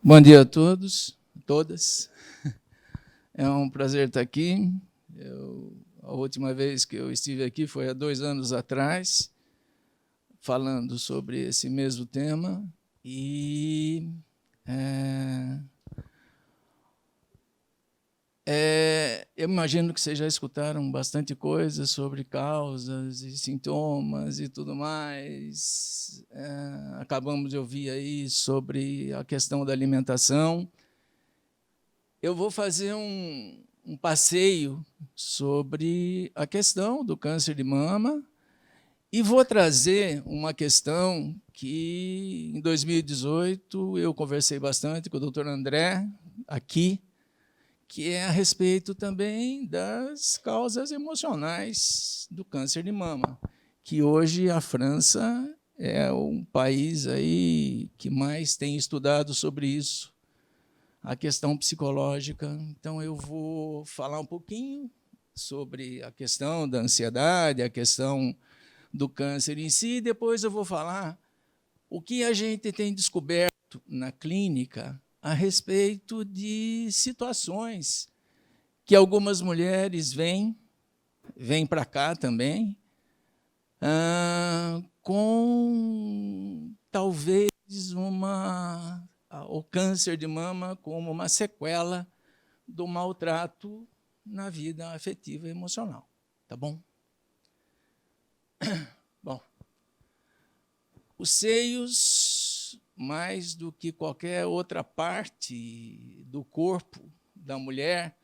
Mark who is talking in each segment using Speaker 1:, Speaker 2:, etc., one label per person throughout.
Speaker 1: Bom dia a todos, todas. É um prazer estar aqui. A última vez que eu estive aqui foi há 2 anos atrás, falando sobre esse mesmo tema. E eu imagino que vocês já escutaram bastante coisa sobre causas e sintomas e tudo mais. Acabamos de ouvir aí sobre a questão da alimentação. Eu vou fazer um passeio sobre a questão do câncer de mama e vou trazer uma questão que, em 2018, eu conversei bastante com o doutor André, aqui, que é a respeito também das causas emocionais do câncer de mama, que hoje a França é um país aí que mais tem estudado sobre isso, a questão psicológica. Então, eu vou falar um pouquinho sobre a questão da ansiedade, a questão do câncer em si, e depois eu vou falar o que a gente tem descoberto na clínica a respeito de situações que algumas mulheres vêm para cá também, com talvez o câncer de mama como uma sequela do maltrato na vida afetiva e emocional. Tá bom? Bom, os seios, mais do que qualquer outra parte do corpo da mulher,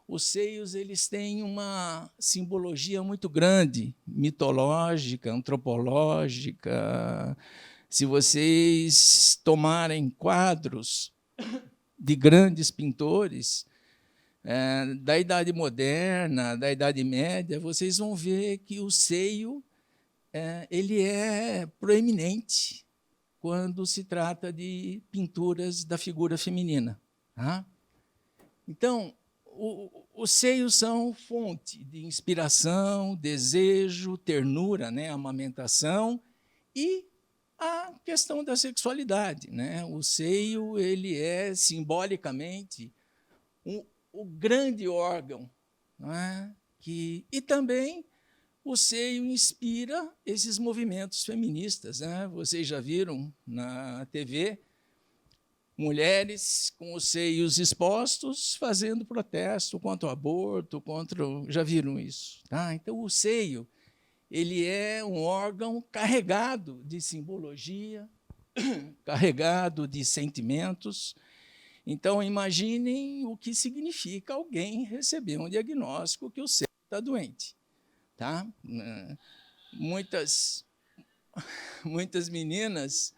Speaker 1: os seios eles têm uma simbologia muito grande, mitológica, antropológica. Se vocês tomarem quadros de grandes pintores da Idade Moderna, da Idade Média, vocês vão ver que o seio ele é proeminente quando se trata de pinturas da figura feminina. Tá? Então, os seios são fonte de inspiração, desejo, ternura, né, amamentação e a questão da sexualidade. Né? O seio ele é simbolicamente o grande órgão, não é? E também o seio inspira esses movimentos feministas. Né? Vocês já viram na TV mulheres com os seios expostos fazendo protesto contra o aborto, já viram isso? Tá? Então, o seio ele é um órgão carregado de simbologia, carregado de sentimentos. Então, imaginem o que significa alguém receber um diagnóstico que o seio está doente. Tá? Muitas meninas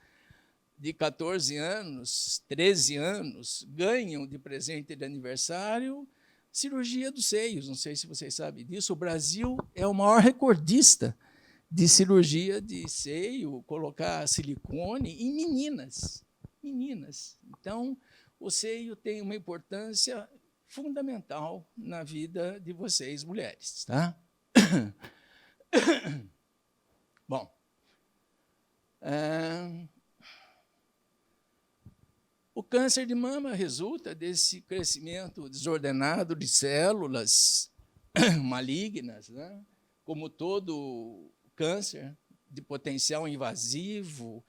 Speaker 1: de 14 anos, 13 anos, ganham de presente de aniversário cirurgia dos seios. Não sei se vocês sabem disso. O Brasil é o maior recordista de cirurgia de seio, colocar silicone em meninas. Então, o seio tem uma importância fundamental na vida de vocês, mulheres. Tá? Bom, o câncer de mama resulta desse crescimento desordenado de células malignas, né? Como todo câncer de potencial invasivo,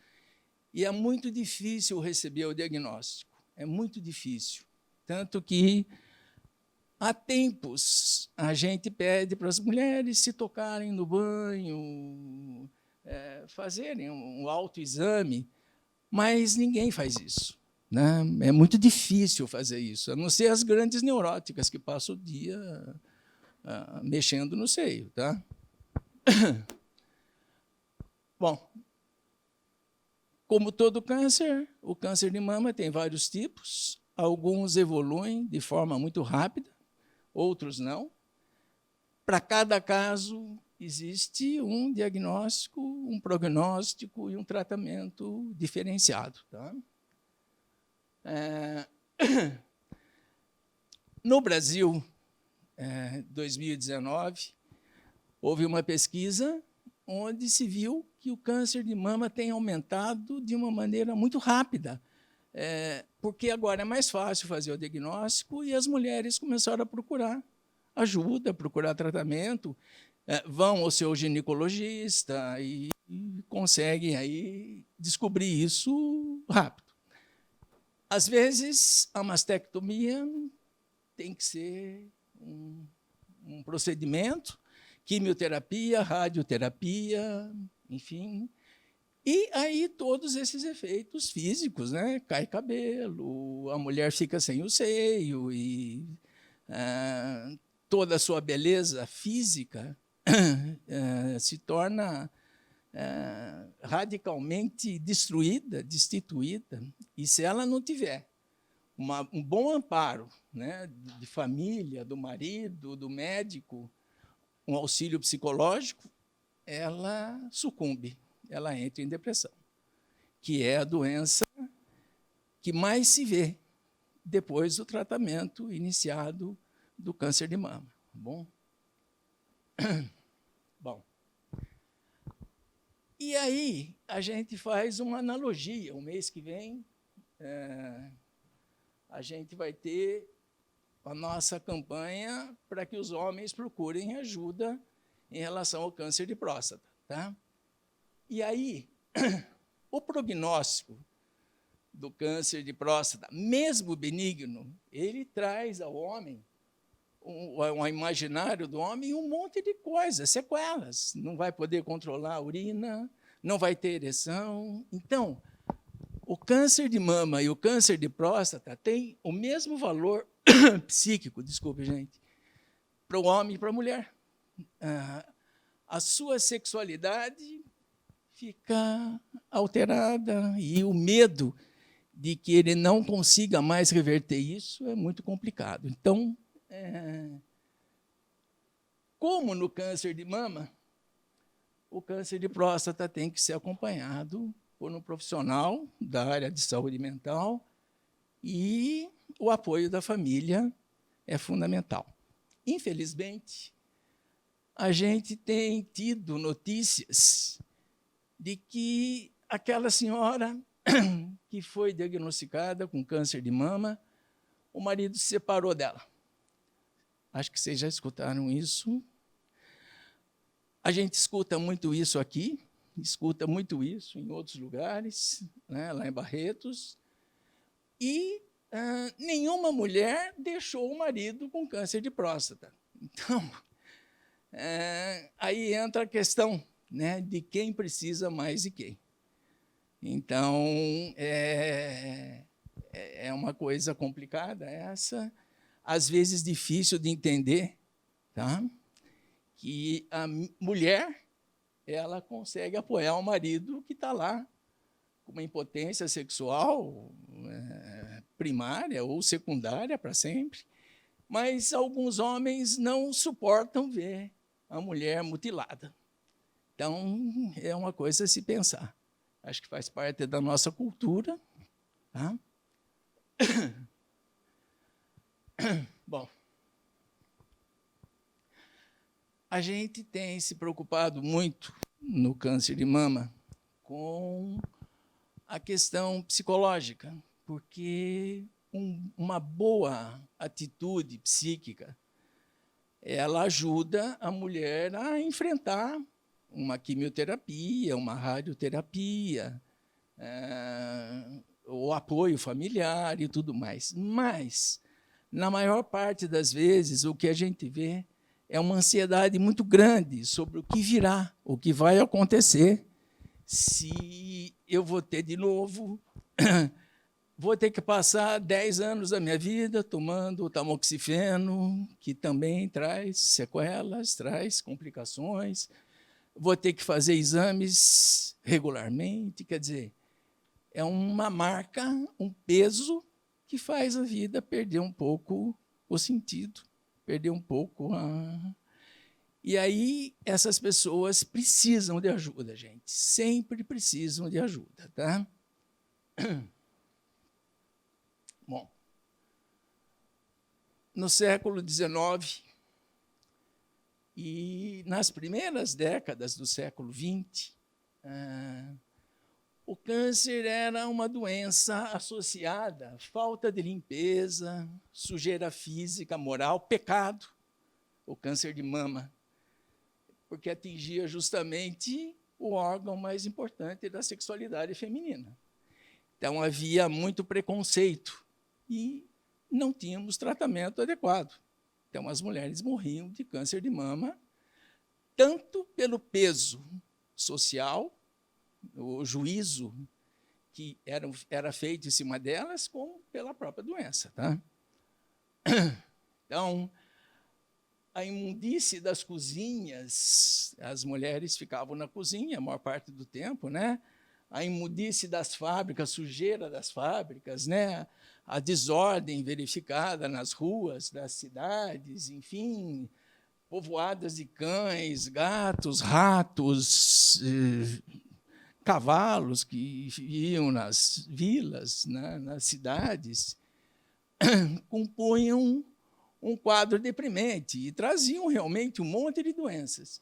Speaker 1: e é muito difícil receber o diagnóstico, é muito difícil. Tanto que, há tempos, a gente pede para as mulheres se tocarem no banho, fazerem um autoexame, mas ninguém faz isso. Né? É muito difícil fazer isso, a não ser as grandes neuróticas que passam o dia mexendo no seio. Tá? Bom, como todo câncer, o câncer de mama tem vários tipos, alguns evoluem de forma muito rápida, outros não. Para cada caso, existe um diagnóstico, um prognóstico e um tratamento diferenciado. Tá? No Brasil, em 2019, houve uma pesquisa onde se viu que o câncer de mama tem aumentado de uma maneira muito rápida porque agora é mais fácil fazer o diagnóstico e as mulheres começaram a procurar ajuda, procurar tratamento, vão ao seu ginecologista e conseguem aí descobrir isso rápido. Às vezes, a mastectomia tem que ser um procedimento, quimioterapia, radioterapia, enfim. E aí todos esses efeitos físicos, né? Cai cabelo, a mulher fica sem o seio e toda a sua beleza física se torna radicalmente destruída, destituída. E se ela não tiver um bom amparo, né, de família, do marido, do médico, um auxílio psicológico, ela sucumbe, ela entra em depressão, que é a doença que mais se vê depois do tratamento iniciado do câncer de mama. Bom? Bom. E aí a gente faz uma analogia. O mês que vem, a gente vai ter a nossa campanha para que os homens procurem ajuda em relação ao câncer de próstata. Tá? E aí, o prognóstico do câncer de próstata, mesmo benigno, ele traz ao homem, ao imaginário do homem, um monte de coisas, sequelas. Não vai poder controlar a urina, não vai ter ereção. Então, o câncer de mama e o câncer de próstata têm o mesmo valor psíquico, desculpe, gente, para o homem e para a mulher. A sua sexualidade fica alterada e o medo de que ele não consiga mais reverter isso é muito complicado. Então, como no câncer de mama, o câncer de próstata tem que ser acompanhado por um profissional da área de saúde mental e o apoio da família é fundamental. Infelizmente, a gente tem tido notícias de que aquela senhora que foi diagnosticada com câncer de mama, o marido se separou dela. Acho que vocês já escutaram isso. A gente escuta muito isso aqui, escuta muito isso em outros lugares, né, lá em Barretos, e nenhuma mulher deixou o marido com câncer de próstata. Então, aí entra a questão, né, de quem precisa mais de quem. Então, é uma coisa complicada essa, às vezes difícil de entender, tá? Que a mulher ela consegue apoiar o marido que está lá com uma impotência sexual primária ou secundária para sempre, mas alguns homens não suportam ver a mulher mutilada. Então, é uma coisa a se pensar. Acho que faz parte da nossa cultura. Tá? Bom, a gente tem se preocupado muito no câncer de mama com a questão psicológica, porque uma boa atitude psíquica ela ajuda a mulher a enfrentar uma quimioterapia, uma radioterapia, o apoio familiar e tudo mais. Mas, na maior parte das vezes, o que a gente vê é uma ansiedade muito grande sobre o que virá, o que vai acontecer, se eu vou ter de novo, vou ter que passar 10 anos da minha vida tomando tamoxifeno, que também traz sequelas, traz complicações, vou ter que fazer exames regularmente, quer dizer, é uma marca, um peso que faz a vida perder um pouco o sentido, perder um pouco a... E aí, essas pessoas precisam de ajuda, gente. Sempre precisam de ajuda, tá? Bom, no século XIX e nas primeiras décadas do século XX, o câncer era uma doença associada à falta de limpeza, sujeira física, moral, pecado, o câncer de mama, porque atingia justamente o órgão mais importante da sexualidade feminina. Então, havia muito preconceito e não tínhamos tratamento adequado. Então, as mulheres morriam de câncer de mama, tanto pelo peso social, o juízo que era feito em cima delas, como pela própria doença. Tá? Então, a imundície das cozinhas, as mulheres ficavam na cozinha a maior parte do tempo, né? A imundície das fábricas, a sujeira das fábricas, né? A desordem verificada nas ruas das cidades, enfim, povoadas de cães, gatos, ratos, cavalos que iam nas vilas, né? Nas cidades, compunham um quadro deprimente e traziam realmente um monte de doenças.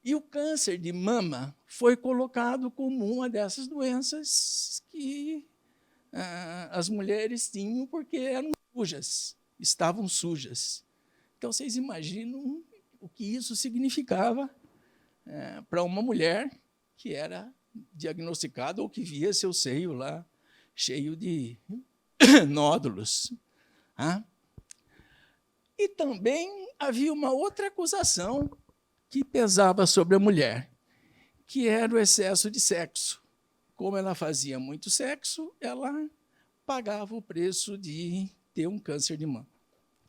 Speaker 1: E o câncer de mama foi colocado como uma dessas doenças que as mulheres tinham porque eram sujas, estavam sujas. Então, vocês imaginam o que isso significava para uma mulher que era diagnosticada ou que via seu seio lá cheio de nódulos. E também havia uma outra acusação que pesava sobre a mulher, que era o excesso de sexo. Como ela fazia muito sexo, ela pagava o preço de ter um câncer de mama.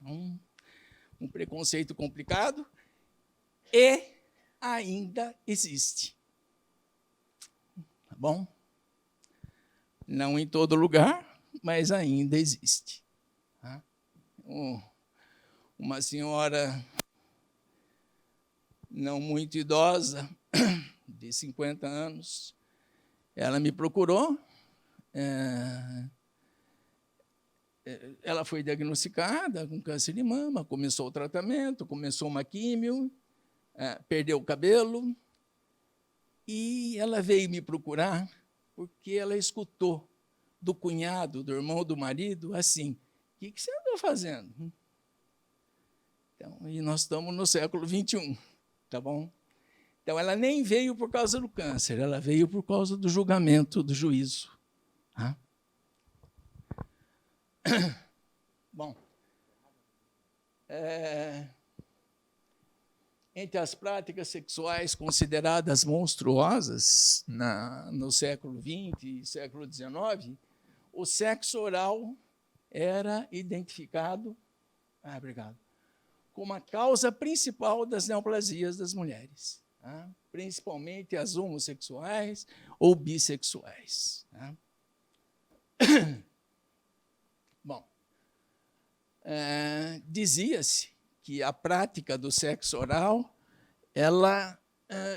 Speaker 1: Um preconceito complicado e ainda existe. Tá bom? Não em todo lugar, mas ainda existe. Tá? Uma senhora não muito idosa, de 50 anos, ela me procurou, ela foi diagnosticada com câncer de mama, começou o tratamento, começou uma químio, perdeu o cabelo, e ela veio me procurar porque ela escutou do cunhado, do irmão do marido, assim, o que você andou fazendo? Então, e nós estamos no século XXI. Tá bom? Então, ela nem veio por causa do câncer, ela veio por causa do julgamento, do juízo. Tá? Bom, entre as práticas sexuais consideradas monstruosas no século XX e século XIX, o sexo oral era identificado como a causa principal das neoplasias das mulheres, tá? Principalmente as homossexuais ou bissexuais. Tá? Bom, dizia-se que a prática do sexo oral ela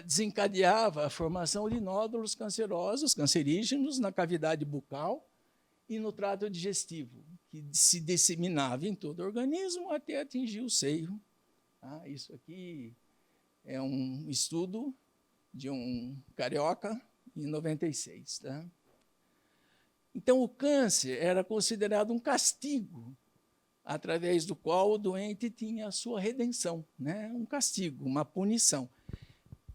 Speaker 1: desencadeava a formação de nódulos cancerosos, cancerígenos, na cavidade bucal e no trato digestivo, que se disseminava em todo o organismo até atingir o seio. Tá? Isso aqui é um estudo de um carioca em 96. Tá? Então, o câncer era considerado um castigo, através do qual o doente tinha a sua redenção, né? Um castigo, uma punição.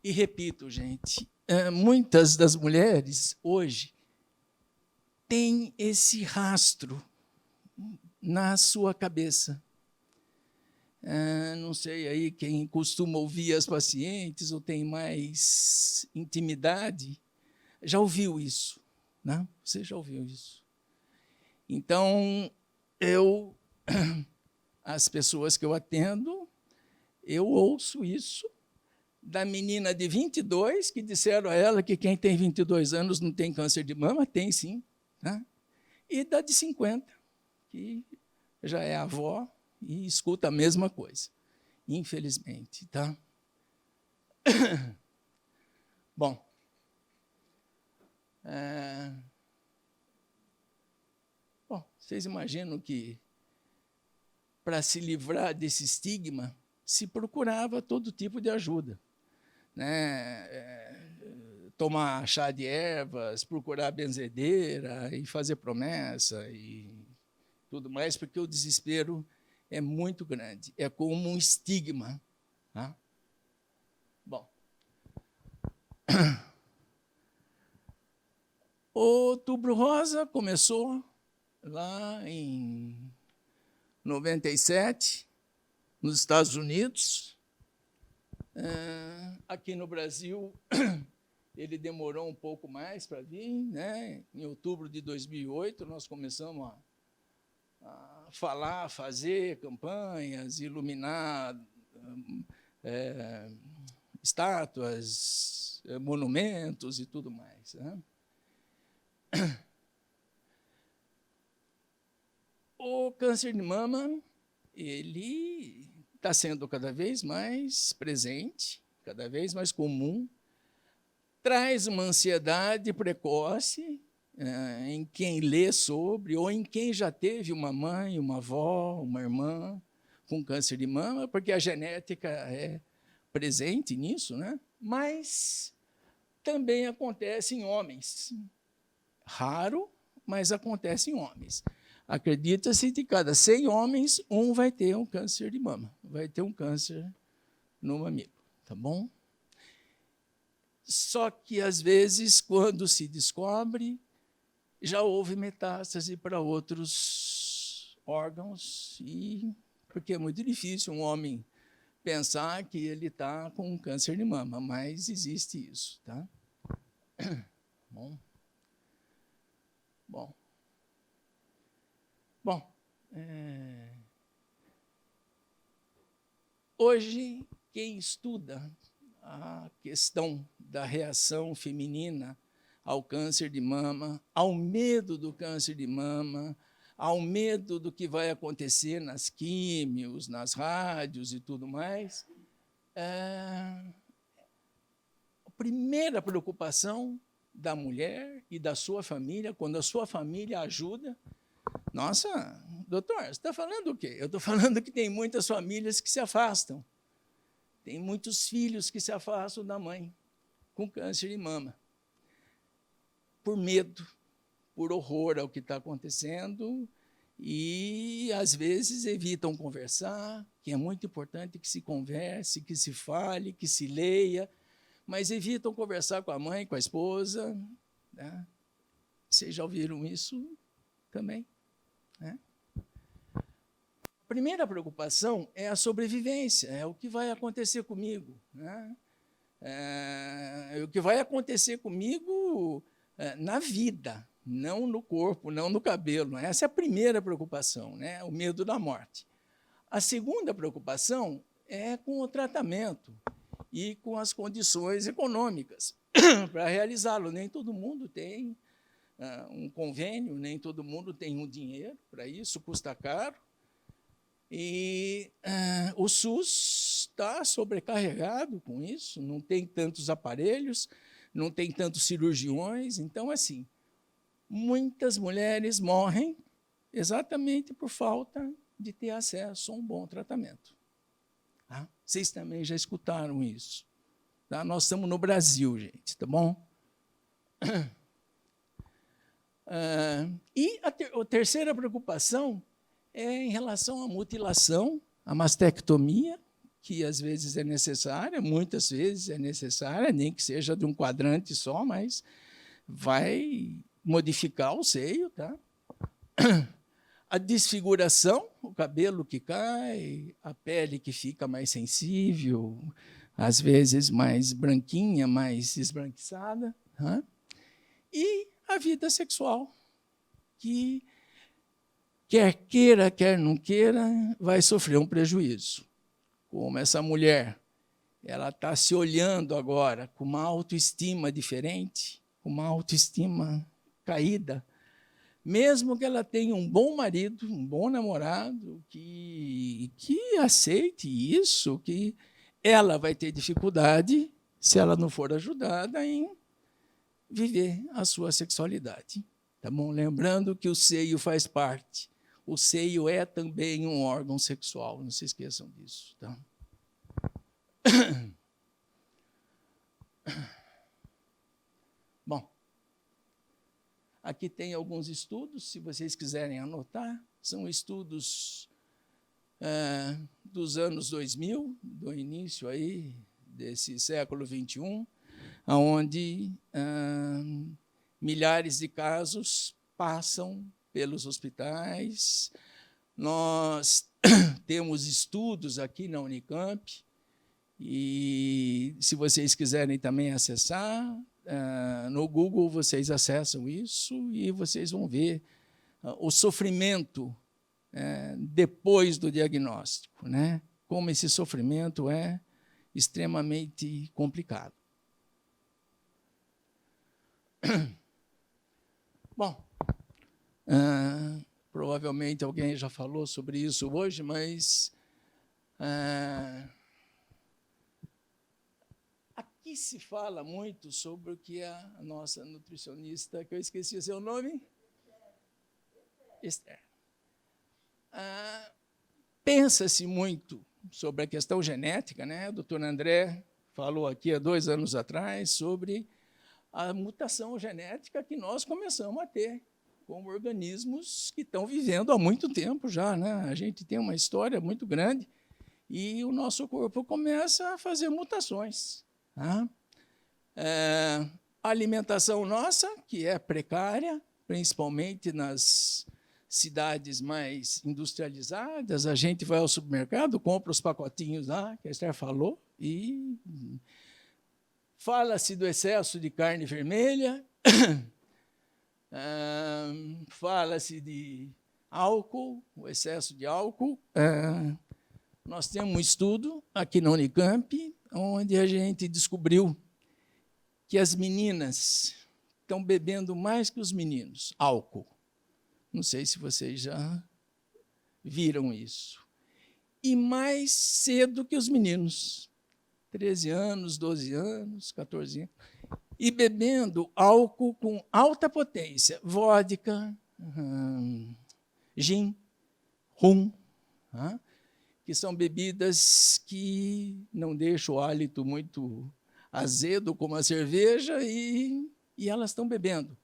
Speaker 1: E, repito, gente, muitas das mulheres, hoje, têm esse rastro na sua cabeça. Não sei aí quem costuma ouvir as pacientes ou tem mais intimidade, já ouviu isso, né? Você já ouviu isso. Então, as pessoas que eu atendo, eu ouço isso da menina de 22, que disseram a ela que quem tem 22 anos não tem câncer de mama, tem sim, né? E da de 50, que já é avó e escuta a mesma coisa, infelizmente. Tá? Bom, vocês imaginam que, para se livrar desse estigma, se procurava todo tipo de ajuda. Né? tomar chá de ervas, procurar benzedeira e fazer promessa e tudo mais, porque o desespero é muito grande, é como um estigma. Tá? Bom, o Outubro Rosa começou lá em 97, nos Estados Unidos. Aqui no Brasil, ele demorou um pouco mais para vir, né? Em outubro de 2008, nós começamos a falar, fazer campanhas, iluminar estátuas, monumentos e tudo mais. Né? O câncer de mama, ele está sendo cada vez mais presente, cada vez mais comum, traz uma ansiedade precoce em quem lê sobre, ou em quem já teve uma mãe, uma avó, uma irmã com câncer de mama, porque a genética é presente nisso, né? Mas também acontece em homens. Raro, mas acontece em homens. Acredita-se que de cada 100 homens, um vai ter um câncer de mama, vai ter um câncer no mamilo, tá bom? Só que, às vezes, quando se descobre, já houve metástase para outros órgãos, porque é muito difícil um homem pensar que ele está com um câncer de mama, mas existe isso. Tá? Bom, hoje, quem estuda a questão da reação feminina ao câncer de mama, ao medo do câncer de mama, ao medo do que vai acontecer nas químios, nas rádios e tudo mais, a primeira preocupação da mulher e da sua família, quando a sua família ajuda, nossa, doutor, você está falando o quê? Eu estou falando que tem muitas famílias que se afastam, tem muitos filhos que se afastam da mãe com câncer de mama, por medo, por horror ao que está acontecendo, e, às vezes, evitam conversar, que é muito importante que se converse, que se fale, que se leia, mas evitam conversar com a mãe, com a esposa. Né? Vocês já ouviram isso também? Né? A primeira preocupação é a sobrevivência, é o que vai acontecer comigo. Né? O que vai acontecer comigo na vida, não no corpo, não no cabelo. Essa é a primeira preocupação, né? O medo da morte. A segunda preocupação é com o tratamento e com as condições econômicas para realizá-lo. Nem todo mundo tem um convênio, nem todo mundo tem um dinheiro para isso, custa caro. E o SUS está sobrecarregado com isso, não tem tantos aparelhos, não tem tantos cirurgiões. Então, assim, muitas mulheres morrem exatamente por falta de ter acesso a um bom tratamento. Tá? Vocês também já escutaram isso. Tá? Nós estamos no Brasil, gente, tá bom? E a terceira preocupação é em relação à mutilação, à mastectomia, que às vezes é necessária, muitas vezes é necessária, nem que seja de um quadrante só, mas vai modificar o seio. Tá? A desfiguração, o cabelo que cai, a pele que fica mais sensível, às vezes mais branquinha, mais esbranquiçada. Tá? E a vida sexual, que quer queira, quer não queira, vai sofrer um prejuízo. Como essa mulher, ela está se olhando agora com uma autoestima diferente, com uma autoestima caída, mesmo que ela tenha um bom marido, um bom namorado, que aceite isso, que ela vai ter dificuldade, se ela não for ajudada, em viver a sua sexualidade. Tá bom? Lembrando que o seio faz parte. O seio é também um órgão sexual, não se esqueçam disso. Tá? Aqui tem alguns estudos, se vocês quiserem anotar, são estudos dos anos 2000, do início aí desse século XXI, onde milhares de casos passam pelos hospitais. Nós temos estudos aqui na Unicamp, e se vocês quiserem também acessar, no Google vocês acessam isso e vocês vão ver o sofrimento depois do diagnóstico, né? Como esse sofrimento é extremamente complicado. Bom, provavelmente alguém já falou sobre isso hoje, mas aqui se fala muito sobre o que a nossa nutricionista, que eu esqueci o seu nome? Esther. Pensa-se muito sobre a questão genética, né? O doutor André falou aqui há 2 anos atrás sobre a mutação genética que nós começamos a ter como organismos que estão vivendo há muito tempo já, né? A gente tem uma história muito grande e o nosso corpo começa a fazer mutações. Tá? A alimentação nossa, que é precária, principalmente nas cidades mais industrializadas, a gente vai ao supermercado, compra os pacotinhos lá, que a Esther falou, e fala-se do excesso de carne vermelha, fala-se de álcool, o excesso de álcool. Nós temos um estudo aqui na Unicamp, onde a gente descobriu que as meninas estão bebendo mais que os meninos álcool. Não sei se vocês já viram isso. E mais cedo que os meninos, 13 anos, 12 anos, 14 anos, e bebendo álcool com alta potência, vodka, gin, rum, que são bebidas que não deixam o hálito muito azedo, como a cerveja, e elas estão bebendo.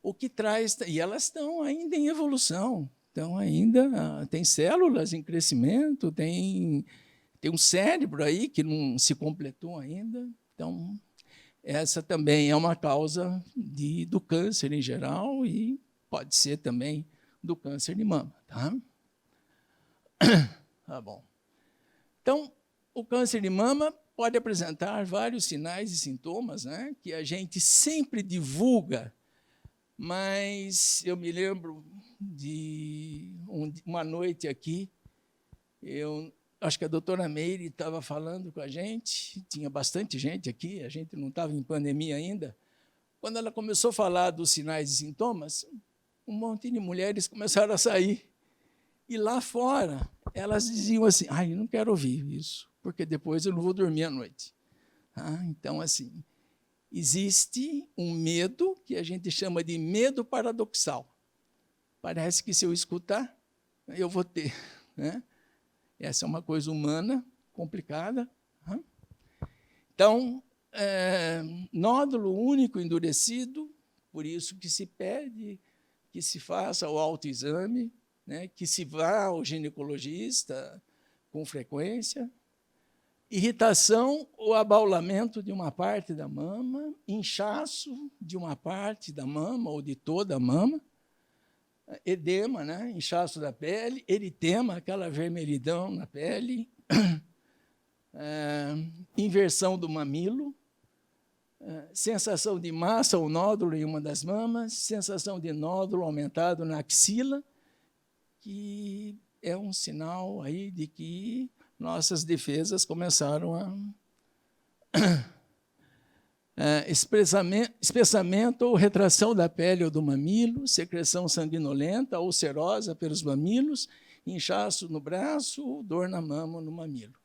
Speaker 1: O que traz, e elas estão ainda em evolução, então ainda tem células em crescimento, tem um cérebro aí que não se completou ainda. Então, essa também é uma causa do câncer em geral e pode ser também do câncer de mama. Tá? Tá bom. Então, o câncer de mama pode apresentar vários sinais e sintomas, né, que a gente sempre divulga, mas eu me lembro de uma noite aqui, acho que a doutora Meire estava falando com a gente, tinha bastante gente aqui, a gente não estava em pandemia ainda. Quando ela começou a falar dos sinais e sintomas, um monte de mulheres começaram a sair. E lá fora, elas diziam assim, eu não quero ouvir isso, porque depois eu não vou dormir à noite. Então, assim, existe um medo que a gente chama de medo paradoxal. Parece que se eu escutar, eu vou ter. Né? Essa é uma coisa humana, complicada. Então, nódulo único endurecido, por isso que se pede que se faça o autoexame, né, que se vá ao ginecologista com frequência. Irritação ou abaulamento de uma parte da mama, inchaço de uma parte da mama ou de toda a mama, edema, né, inchaço da pele, eritema, aquela vermelhidão na pele, inversão do mamilo, sensação de massa ou nódulo em uma das mamas, sensação de nódulo aumentado na axila, que é um sinal aí de que nossas defesas começaram a espessamento ou retração da pele ou do mamilo, secreção sanguinolenta, ulcerosa pelos mamilos, inchaço no braço, dor na mama ou no mamilo.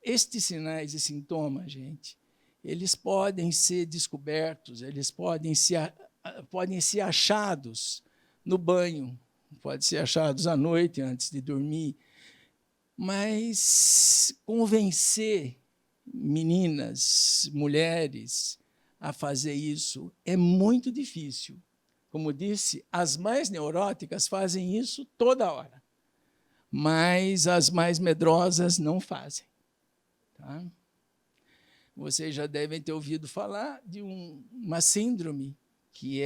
Speaker 1: Estes sinais e sintomas, gente, eles podem ser descobertos, eles podem ser achados no banho, podem ser achados à noite, antes de dormir, mas convencer meninas, mulheres, a fazer isso é muito difícil. Como disse, as mais neuróticas fazem isso toda hora, mas as mais medrosas não fazem. Tá? Vocês já devem ter ouvido falar de uma síndrome que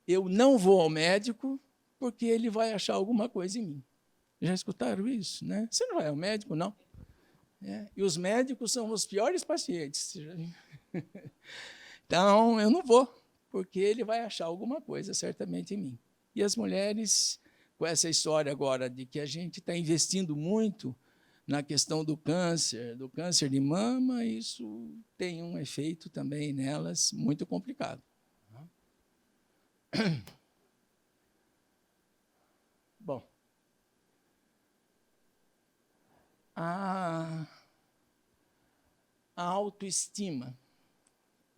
Speaker 1: eu não vou ao médico porque ele vai achar alguma coisa em mim. Já escutaram isso, né? Você não vai ao médico, não? E os médicos são os piores pacientes. Então, eu não vou, porque ele vai achar alguma coisa, certamente, em mim. E as mulheres, com essa história agora de que a gente está investindo muito na questão do câncer de mama, isso tem um efeito também nelas muito complicado. Bom, a autoestima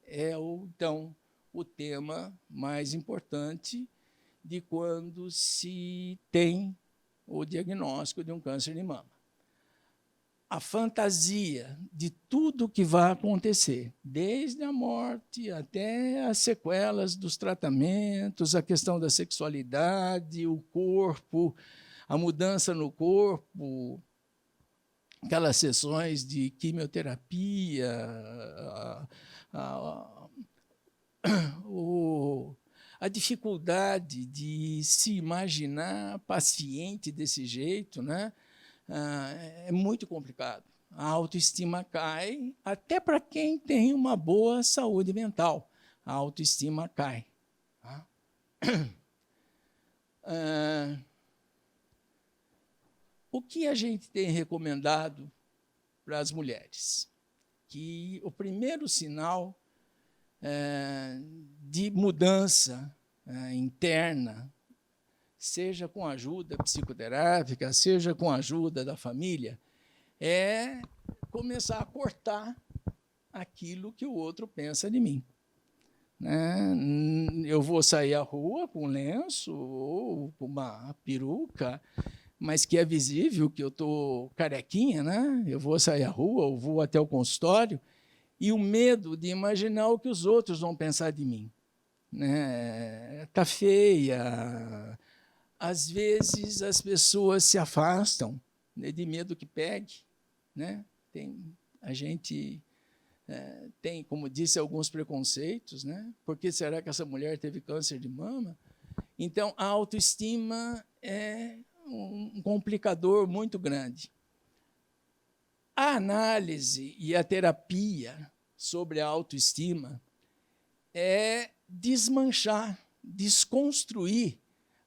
Speaker 1: é, então, o tema mais importante de quando se tem o diagnóstico de um câncer de mama. A fantasia de tudo que vai acontecer, desde a morte até as sequelas dos tratamentos, a questão da sexualidade, o corpo, a mudança no corpo, aquelas sessões de quimioterapia, a dificuldade de se imaginar paciente desse jeito, né? É muito complicado. A autoestima cai, até para quem tem uma boa saúde mental. A autoestima cai. Tá? O que a gente tem recomendado para as mulheres? Que o primeiro sinal de mudança interna, seja com ajuda psicoterápica, seja com a ajuda da família, é começar a cortar aquilo que o outro pensa de mim. Eu vou sair à rua com um lenço ou com uma peruca, mas que é visível que eu estou carequinha, né? Eu vou sair à rua ou vou até o consultório, e o medo de imaginar o que os outros vão pensar de mim. Está feia. Às vezes as pessoas se afastam, né, de medo que pegue. Né? A gente tem, como disse, alguns preconceitos. Né? Por que será que essa mulher teve câncer de mama? Então, a autoestima é um complicador muito grande. A análise e a terapia sobre a autoestima é desmanchar, desconstruir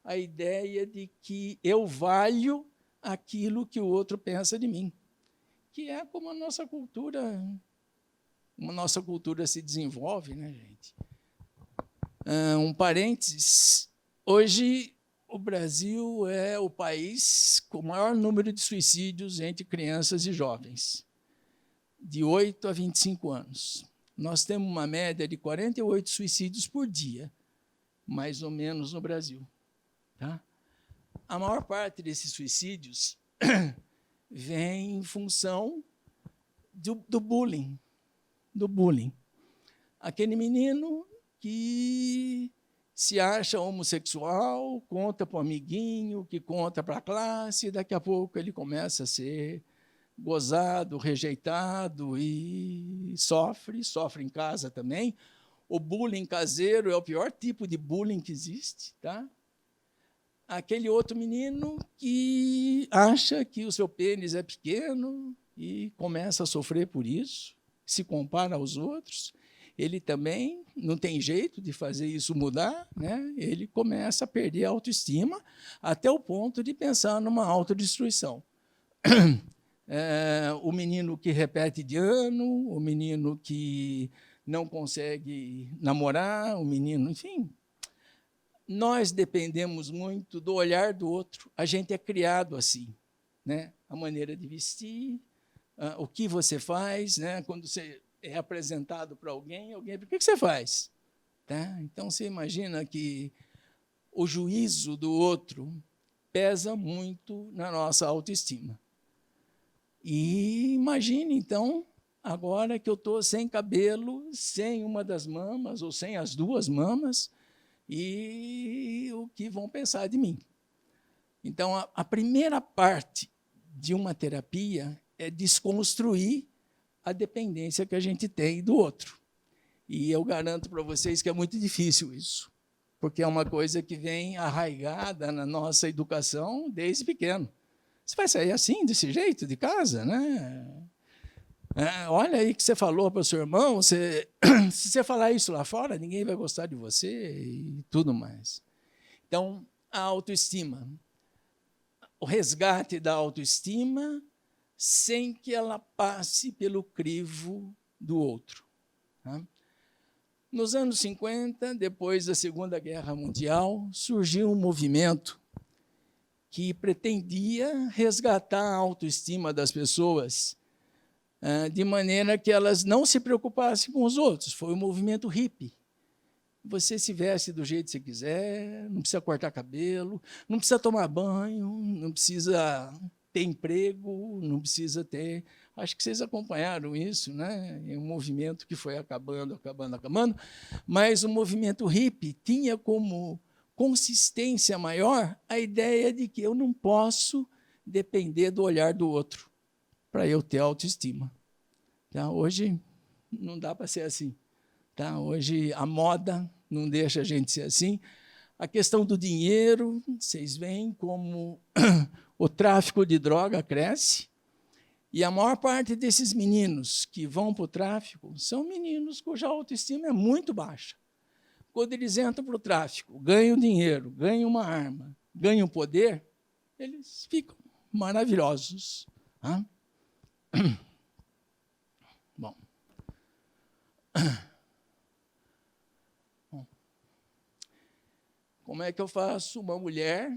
Speaker 1: a ideia de que eu valho aquilo que o outro pensa de mim, que é como a nossa cultura se desenvolve, né, gente? Um parênteses, hoje o Brasil é o país com o maior número de suicídios entre crianças e jovens, de 8 a 25 anos. Nós temos uma média de 48 suicídios por dia, mais ou menos, no Brasil. Tá? A maior parte desses suicídios vem em função do bullying. Aquele menino que se acha homossexual, conta para o amiguinho, que conta para a classe, e daqui a pouco ele começa a ser gozado, rejeitado e sofre em casa também. O bullying caseiro é o pior tipo de bullying que existe. Tá? Aquele outro menino que acha que o seu pênis é pequeno e começa a sofrer por isso, se compara aos outros. Ele também não tem jeito de fazer isso mudar, né? Ele começa a perder a autoestima até o ponto de pensar numa autodestruição. O menino que repete de ano, o menino que não consegue namorar, o menino, enfim. Nós dependemos muito do olhar do outro. A gente é criado assim, né? A maneira de vestir, o que você faz, né? Quando você é apresentado para alguém, por que você faz? Tá? Então, você imagina que o juízo do outro pesa muito na nossa autoestima. E imagine, então, agora que eu estou sem cabelo, sem uma das mamas, ou sem as duas mamas, e o que vão pensar de mim. Então, a primeira parte de uma terapia é desconstruir a dependência que a gente tem do outro. E eu garanto para vocês que é muito difícil isso, porque é uma coisa que vem arraigada na nossa educação desde pequeno. Você vai sair assim, desse jeito, de casa, né? Olha aí que você falou para o seu irmão, se você falar isso lá fora, ninguém vai gostar de você e tudo mais. Então, a autoestima. O resgate da autoestima sem que ela passe pelo crivo do outro. Tá? Nos anos 50, depois da Segunda Guerra Mundial, surgiu um movimento que pretendia resgatar a autoestima das pessoas de maneira que elas não se preocupassem com os outros. Foi o movimento hippie. Você se veste do jeito que você quiser, não precisa cortar cabelo, não precisa tomar banho, não precisa ter emprego, não precisa ter... Acho que vocês acompanharam isso, né? É um movimento que foi acabando, mas o movimento hippie tinha como consistência maior a ideia de que eu não posso depender do olhar do outro para eu ter autoestima. Tá? Hoje não dá para ser assim. Tá? Hoje a moda não deixa a gente ser assim. A questão do dinheiro, vocês veem como o tráfico de droga cresce, e a maior parte desses meninos que vão para o tráfico são meninos cuja autoestima é muito baixa. Quando eles entram para o tráfico, ganham dinheiro, ganham uma arma, ganham poder, eles ficam maravilhosos. Tá? Bom. Como é que eu faço uma mulher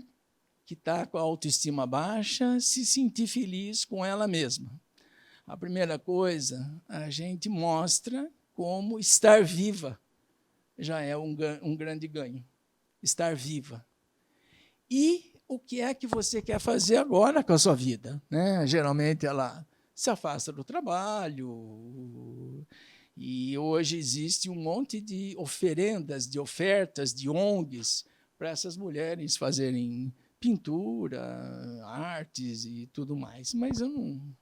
Speaker 1: que está com a autoestima baixa se sentir feliz com ela mesma? A primeira coisa, a gente mostra como estar viva já é um grande ganho. Estar viva. E o que é que você quer fazer agora com a sua vida? Né? Geralmente ela se afasta do trabalho, e hoje existe um monte de oferendas, de ofertas, de ONGs, para essas mulheres fazerem pintura, artes e tudo mais. Mas eu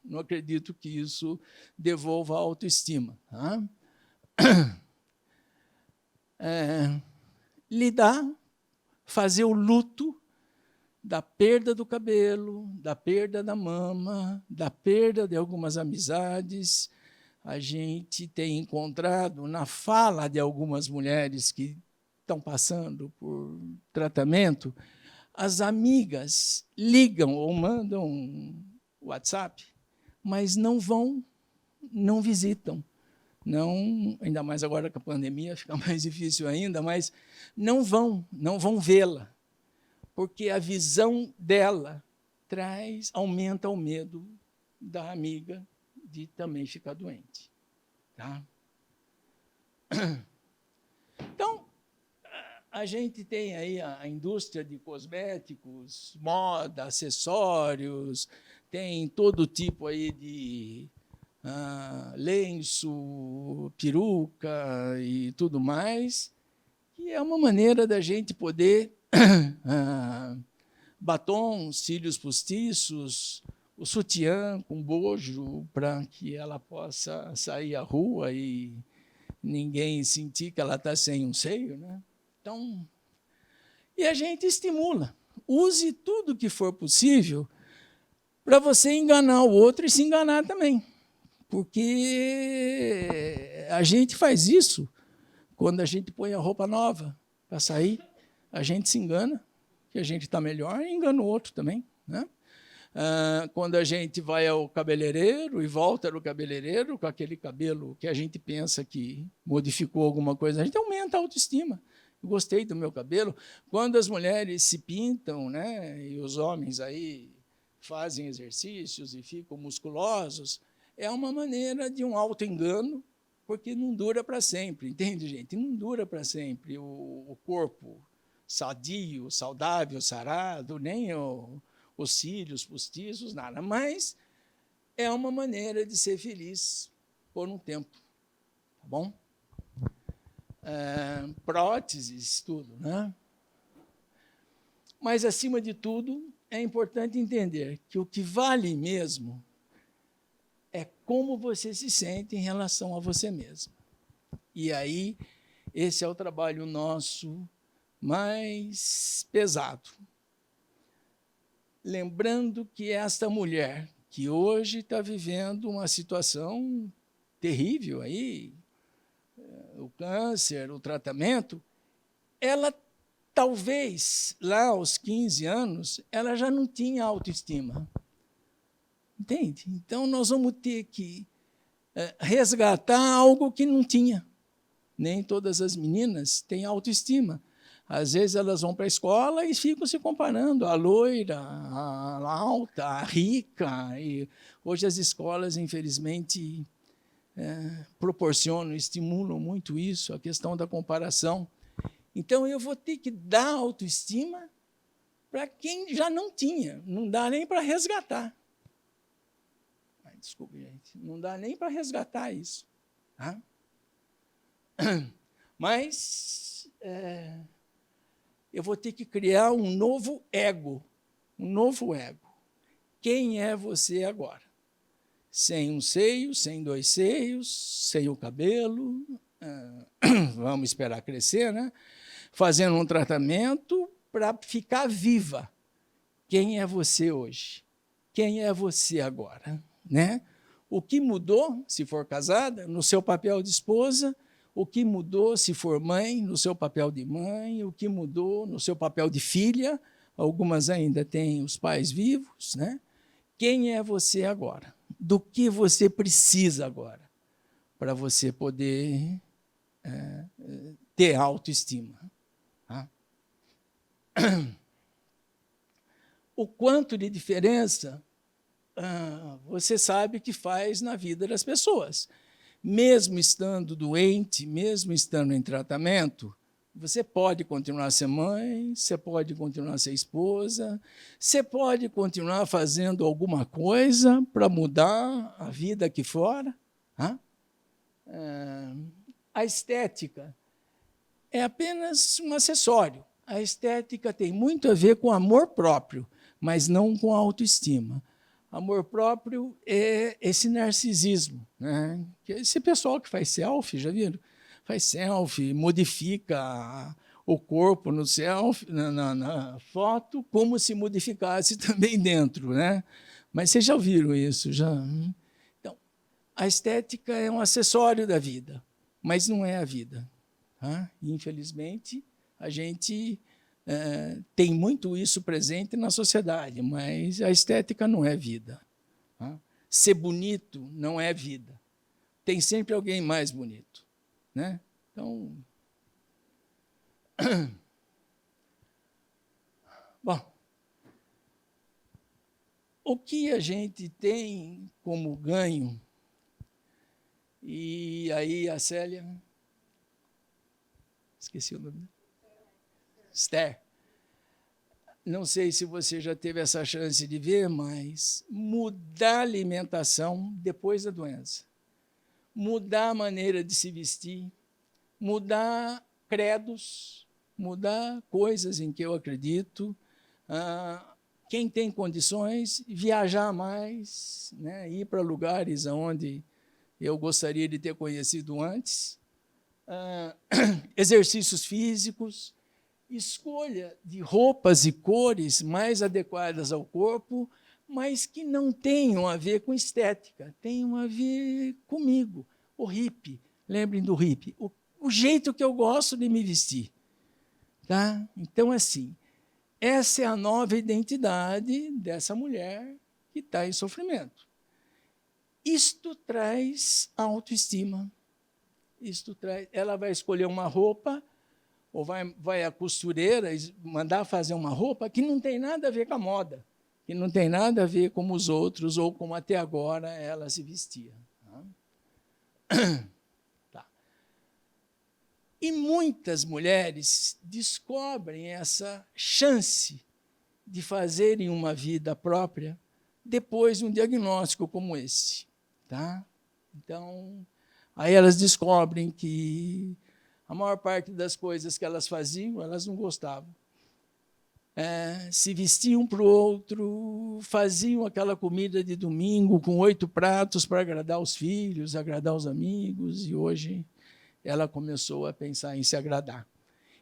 Speaker 1: não acredito que isso devolva a autoestima. Tá? Lidar, fazer o luto da perda do cabelo, da perda da mama, da perda de algumas amizades. A gente tem encontrado na fala de algumas mulheres que estão passando por tratamento, as amigas ligam ou mandam WhatsApp, mas não vão, não visitam. Não, ainda mais agora com a pandemia, fica mais difícil ainda, mas não vão vê-la, porque a visão dela aumenta o medo da amiga de também ficar doente. Tá? Então, a gente tem aí a indústria de cosméticos, moda, acessórios, tem todo tipo aí de lenço, peruca e tudo mais, que é uma maneira da gente poder batom, cílios postiços, o sutiã com bojo para que ela possa sair à rua e ninguém sentir que ela está sem um seio, né? Então, e a gente estimula. Use tudo que for possível para você enganar o outro e se enganar também. Porque a gente faz isso quando a gente põe a roupa nova para sair, a gente se engana, que a gente está melhor, e engana o outro também. Né? Quando a gente vai ao cabeleireiro e volta no cabeleireiro com aquele cabelo que a gente pensa que modificou alguma coisa, a gente aumenta a autoestima. Eu gostei do meu cabelo. Quando as mulheres se pintam, né, e os homens aí fazem exercícios e ficam musculosos, é uma maneira de um auto-engano, porque não dura para sempre, entende, gente? Não dura para sempre o corpo sadio, saudável, sarado, nem os cílios postiços, nada. Mas é uma maneira de ser feliz por um tempo, tá bom? Próteses, tudo, né? Mas, acima de tudo, é importante entender que o que vale mesmo é como você se sente em relação a você mesmo. E aí, esse é o trabalho nosso mais pesado. Lembrando que esta mulher, que hoje está vivendo uma situação terrível aí, o câncer, o tratamento, ela talvez, lá aos 15 anos, ela já não tinha autoestima. Entende? Então, nós vamos ter que resgatar algo que não tinha. Nem todas as meninas têm autoestima. Às vezes, elas vão para a escola e ficam se comparando, a loira, a alta, a rica. E hoje, as escolas, infelizmente, proporcionam, estimulam muito isso, a questão da comparação. Então, eu vou ter que dar autoestima para quem já não tinha. Não dá nem para resgatar. Desculpe, gente. Não dá nem para resgatar isso. Tá? Mas eu vou ter que criar um novo ego. Um novo ego. Quem é você agora? Sem um seio, sem dois seios, sem o cabelo. Vamos esperar crescer, né? Fazendo um tratamento para ficar viva. Quem é você hoje? Quem é você agora? Né? O que mudou, se for casada, no seu papel de esposa, o que mudou, se for mãe, no seu papel de mãe, o que mudou no seu papel de filha, algumas ainda têm os pais vivos, né? Quem é você agora? Do que você precisa agora para você poder ter autoestima? Tá? O quanto de diferença você sabe que faz na vida das pessoas. Mesmo estando doente, mesmo estando em tratamento, você pode continuar a ser mãe, você pode continuar a ser esposa, você pode continuar fazendo alguma coisa para mudar a vida aqui fora. A estética é apenas um acessório. A estética tem muito a ver com amor próprio, mas não com autoestima. Amor próprio é esse narcisismo, né? Que é esse pessoal que faz selfie, já viram? Faz selfie, modifica o corpo no selfie, na foto, como se modificasse também dentro, né? Mas vocês já ouviram isso? Já? Então, a estética é um acessório da vida, mas não é a vida. Tá? Infelizmente, a gente tem muito isso presente na sociedade, mas a estética não é vida. Tá? Ser bonito não é vida. Tem sempre alguém mais bonito. Né? Então, bom, o que a gente tem como ganho, e aí a Célia, esqueci o nome, Esther, não sei se você já teve essa chance de ver, mas mudar a alimentação depois da doença, mudar a maneira de se vestir, mudar credos, mudar coisas em que eu acredito, quem tem condições, viajar mais, né, ir para lugares onde eu gostaria de ter conhecido antes, exercícios físicos, escolha de roupas e cores mais adequadas ao corpo, mas que não tenham a ver com estética, tenham a ver comigo. O hippie, lembrem do hippie, o jeito que eu gosto de me vestir. Tá? Então, assim, essa é a nova identidade dessa mulher que está em sofrimento. Isto traz autoestima. Ela vai escolher uma roupa, ou vai à costureira mandar fazer uma roupa que não tem nada a ver com a moda, que não tem nada a ver com os outros, ou como até agora ela se vestia. Tá. E muitas mulheres descobrem essa chance de fazerem uma vida própria depois de um diagnóstico como esse. Tá? Então, aí elas descobrem que a maior parte das coisas que elas faziam, elas não gostavam. Se vestiam para o outro, faziam aquela comida de domingo com 8 pratos para agradar os filhos, agradar os amigos, e hoje ela começou a pensar em se agradar.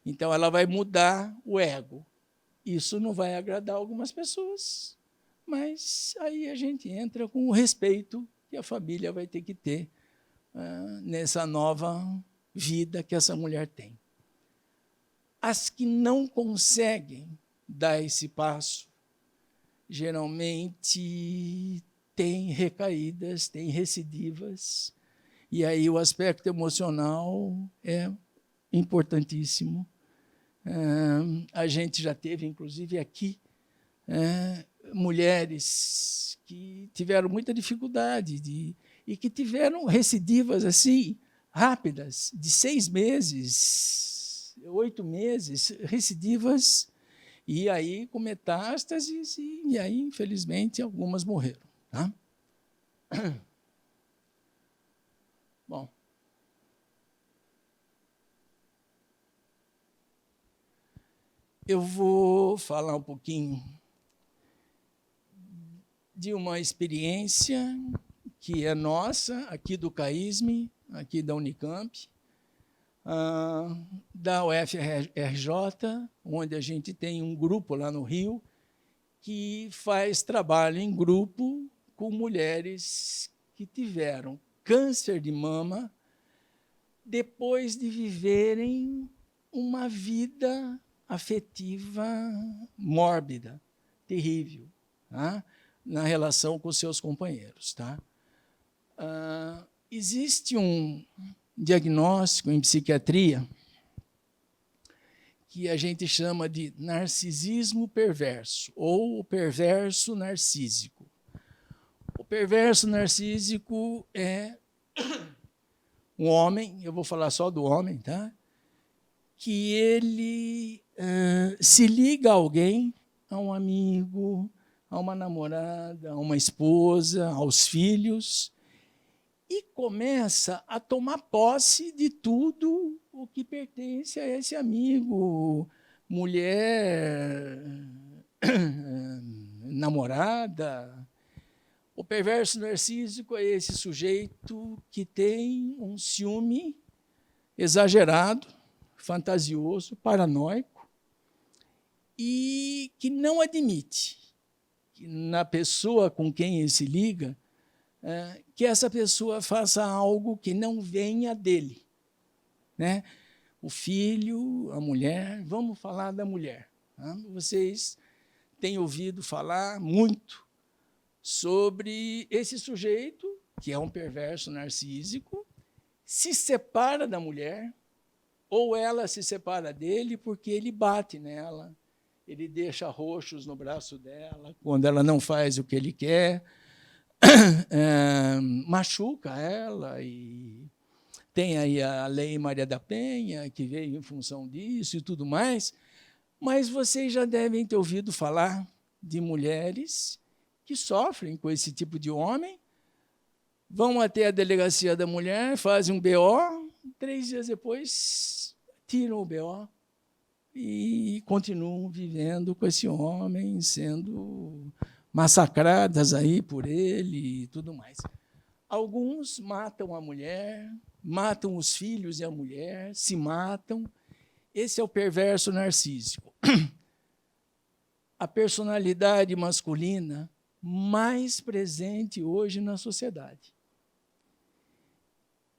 Speaker 1: Então, ela vai mudar o ego. Isso não vai agradar algumas pessoas, mas aí a gente entra com o respeito que a família vai ter que ter nessa nova vida que essa mulher tem. As que não conseguem dar esse passo, geralmente têm recaídas, têm recidivas, e aí o aspecto emocional é importantíssimo. A gente já teve, inclusive aqui, mulheres que tiveram muita dificuldade e que tiveram recidivas assim rápidas, de 6 meses, 8 meses, recidivas, e aí com metástases, e aí, infelizmente, algumas morreram. Tá? Bom, eu vou falar um pouquinho de uma experiência que é nossa, aqui do CAISM, aqui da Unicamp, da UFRJ, onde a gente tem um grupo lá no Rio que faz trabalho em grupo com mulheres que tiveram câncer de mama depois de viverem uma vida afetiva mórbida, terrível, tá? Na relação com seus companheiros. Tá? Existe um diagnóstico em psiquiatria que a gente chama de narcisismo perverso, ou o perverso narcísico. O perverso narcísico é um homem, eu vou falar só do homem, tá? Que ele se liga a alguém, a um amigo, a uma namorada, a uma esposa, aos filhos, e começa a tomar posse de tudo o que pertence a esse amigo, mulher, namorada. O perverso narcísico é esse sujeito que tem um ciúme exagerado, fantasioso, paranoico, e que não admite que na pessoa com quem ele se liga, que essa pessoa faça algo que não venha dele. Né? O filho, a mulher, vamos falar da mulher. Tá? Vocês têm ouvido falar muito sobre esse sujeito, que é um perverso narcísico, se separa da mulher, ou ela se separa dele porque ele bate nela, ele deixa roxos no braço dela, quando ela não faz o que ele quer, machuca ela, e tem aí a Lei Maria da Penha, que veio em função disso e tudo mais, mas vocês já devem ter ouvido falar de mulheres que sofrem com esse tipo de homem, vão até a delegacia da mulher, fazem um BO, 3 dias depois tiram o BO e continuam vivendo com esse homem, sendo massacradas aí por ele e tudo mais. Alguns matam a mulher, matam os filhos e a mulher, se matam. Esse é o perverso narcísico. A personalidade masculina mais presente hoje na sociedade.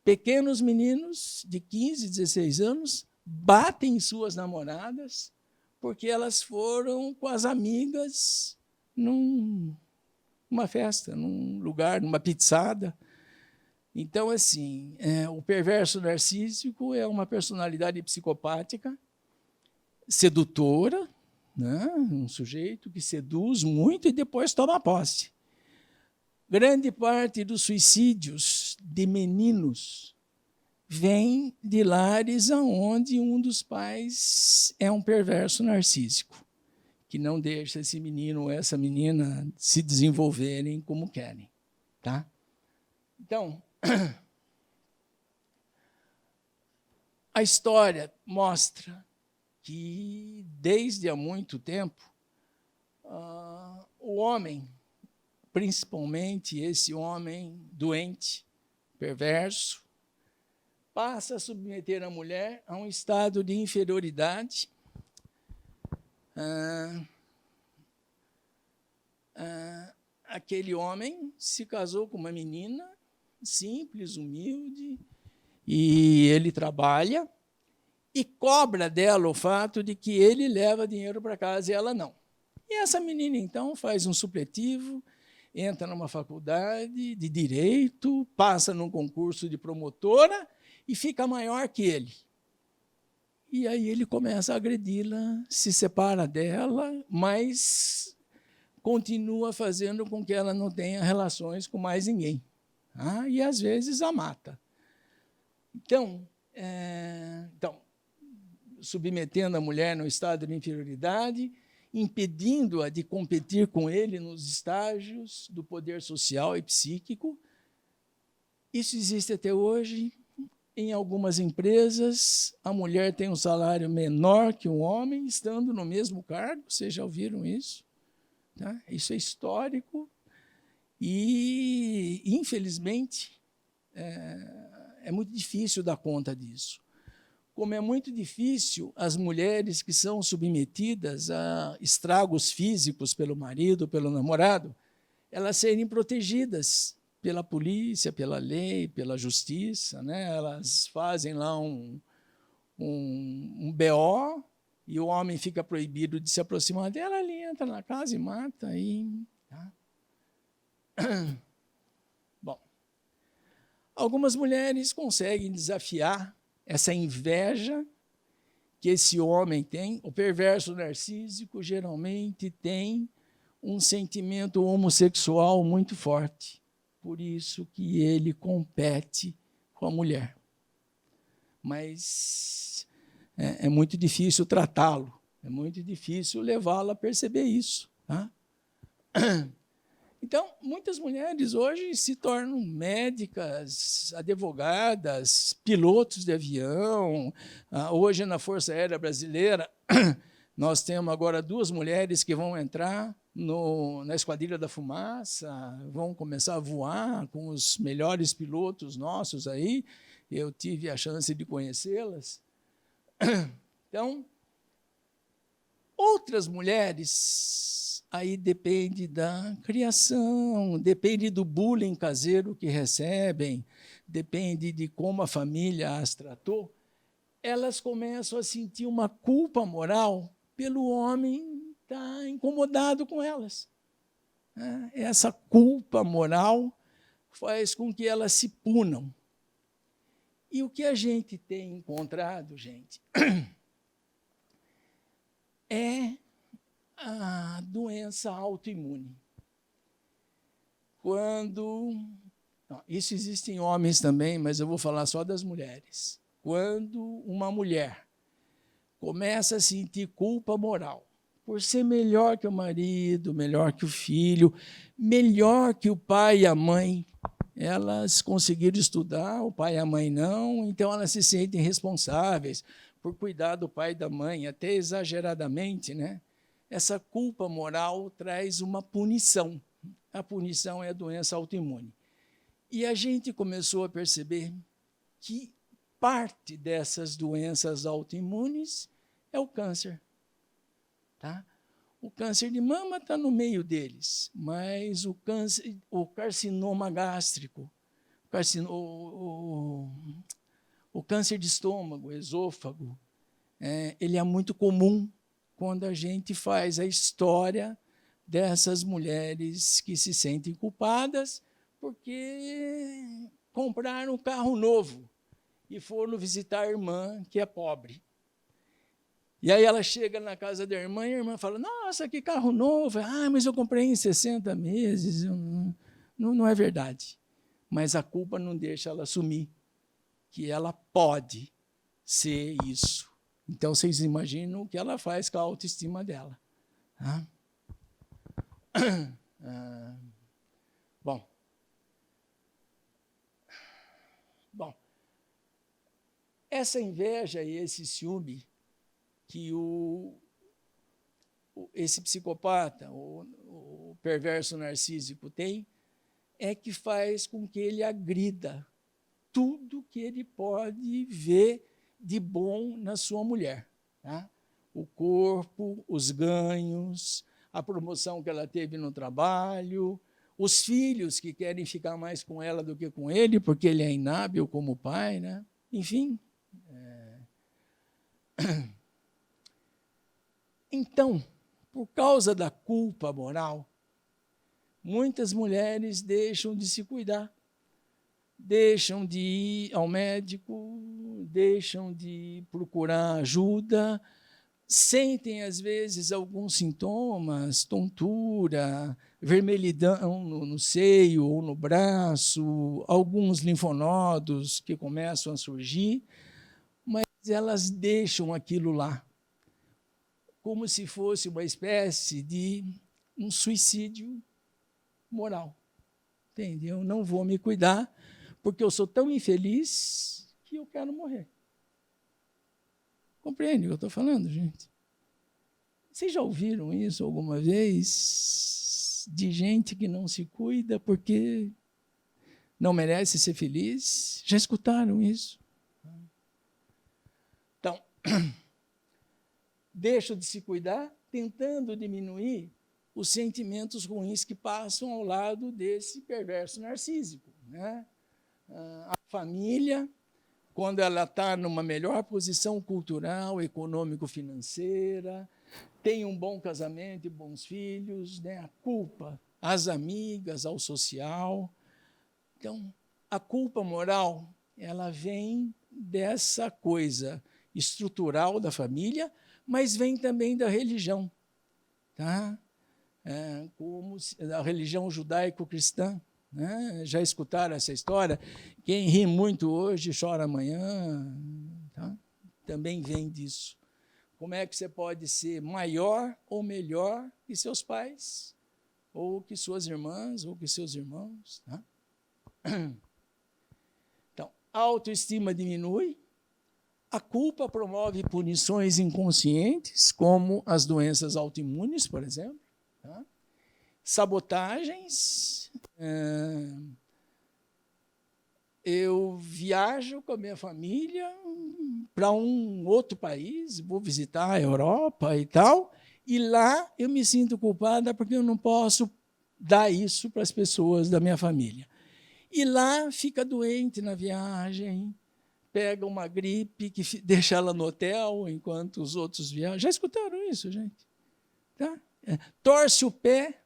Speaker 1: Pequenos meninos de 15, 16 anos batem suas namoradas porque elas foram com as amigas numa festa, num lugar, numa pizzada. Então, assim, o perverso narcísico é uma personalidade psicopática, sedutora, né? Um sujeito que seduz muito e depois toma posse. Grande parte dos suicídios de meninos vem de lares onde um dos pais é um perverso narcísico, que não deixa esse menino ou essa menina se desenvolverem como querem. Tá? Então, a história mostra que, desde há muito tempo, o homem, principalmente esse homem doente, perverso, passa a submeter a mulher a um estado de inferioridade, aquele homem se casou com uma menina simples, humilde, e ele trabalha e cobra dela o fato de que ele leva dinheiro para casa e ela não. E essa menina, então, faz um supletivo, entra numa faculdade de direito, passa num concurso de promotora e fica maior que ele. E aí ele começa a agredi-la, se separa dela, mas continua fazendo com que ela não tenha relações com mais ninguém. E, às vezes, a mata. Então, submetendo a mulher no estado de inferioridade, impedindo-a de competir com ele nos estágios do poder social e psíquico. Isso existe até hoje. Em algumas empresas, a mulher tem um salário menor que um homem, estando no mesmo cargo. Vocês já ouviram isso? Tá? Isso é histórico e, infelizmente, é muito difícil dar conta disso. Como é muito difícil as mulheres que são submetidas a estragos físicos pelo marido, pelo namorado, elas serem protegidas pela polícia, pela lei, pela justiça, né? Elas fazem lá um BO e o homem fica proibido de se aproximar dela, ele entra na casa e mata. Tá? Bom, algumas mulheres conseguem desafiar essa inveja que esse homem tem. O perverso narcísico geralmente tem um sentimento homossexual muito forte. Por isso que ele compete com a mulher. Mas é muito difícil tratá-lo, é muito difícil levá-lo a perceber isso. Tá? Então, muitas mulheres hoje se tornam médicas, advogadas, pilotos de avião. Hoje, na Força Aérea Brasileira, nós temos agora 2 mulheres que vão entrar na Esquadrilha da Fumaça, vão começar a voar com os melhores pilotos nossos aí. Eu tive a chance de conhecê-las. Então, outras mulheres, aí depende da criação, depende do bullying caseiro que recebem, depende de como a família as tratou, elas começam a sentir uma culpa moral pelo homem estar incomodado com elas. Essa culpa moral faz com que elas se punam. E o que a gente tem encontrado, gente, é a doença autoimune. Isso existe em homens também, mas eu vou falar só das mulheres. Quando uma mulher começa a sentir culpa moral por ser melhor que o marido, melhor que o filho, melhor que o pai e a mãe, elas conseguiram estudar, o pai e a mãe não, então elas se sentem responsáveis por cuidar do pai e da mãe, até exageradamente, né? Essa culpa moral traz uma punição. A punição é a doença autoimune. E a gente começou a perceber que parte dessas doenças autoimunes é o câncer. Tá? O câncer de mama está no meio deles, mas o carcinoma gástrico, o câncer de estômago, esôfago, ele é muito comum quando a gente faz a história dessas mulheres que se sentem culpadas porque compraram um carro novo e foram visitar a irmã, que é pobre. E aí ela chega na casa da irmã e a irmã fala, nossa, que carro novo. Mas eu comprei em 60 meses. Não é verdade. Mas a culpa não deixa ela assumir que ela pode ser isso. Então, vocês imaginam o que ela faz com a autoestima dela. Tá? Bom, essa inveja e esse ciúme que esse psicopata, o perverso narcísico tem, é que faz com que ele agrida tudo que ele pode ver de bom na sua mulher. Tá? O corpo, os ganhos, a promoção que ela teve no trabalho, os filhos que querem ficar mais com ela do que com ele, porque ele é inábil como pai, né? Enfim. Então, por causa da culpa moral, muitas mulheres deixam de se cuidar, deixam de ir ao médico, deixam de procurar ajuda, sentem, às vezes, alguns sintomas, tontura, vermelhidão no seio ou no braço, alguns linfonodos que começam a surgir, mas elas deixam aquilo lá, como se fosse uma espécie de um suicídio moral. Entendeu? Não vou me cuidar, porque eu sou tão infeliz que eu quero morrer. Compreende o que eu estou falando, gente? Vocês já ouviram isso alguma vez? De gente que não se cuida porque não merece ser feliz? Já escutaram isso? Então, deixo de se cuidar, tentando diminuir os sentimentos ruins que passam ao lado desse perverso narcísico. Né? A família, quando ela está numa melhor posição cultural, econômico-financeira, tem um bom casamento e bons filhos, né? A culpa às amigas, ao social. Então, a culpa moral, ela vem dessa coisa estrutural da família, mas vem também da religião, tá? Como a religião judaico-cristã. Né? Já escutaram essa história? Quem ri muito hoje chora amanhã. Tá? Também vem disso. Como é que você pode ser maior ou melhor que seus pais, ou que suas irmãs, ou que seus irmãos? Tá? Então, a autoestima diminui, a culpa promove punições inconscientes, como as doenças autoimunes, por exemplo. Tá? Sabotagens. Eu viajo com a minha família para um outro país, vou visitar a Europa e tal, e lá eu me sinto culpada porque eu não posso dar isso para as pessoas da minha família. E lá fica doente na viagem, pega uma gripe que deixa ela no hotel enquanto os outros viajam. Já escutaram isso, gente? Tá? Torce o pé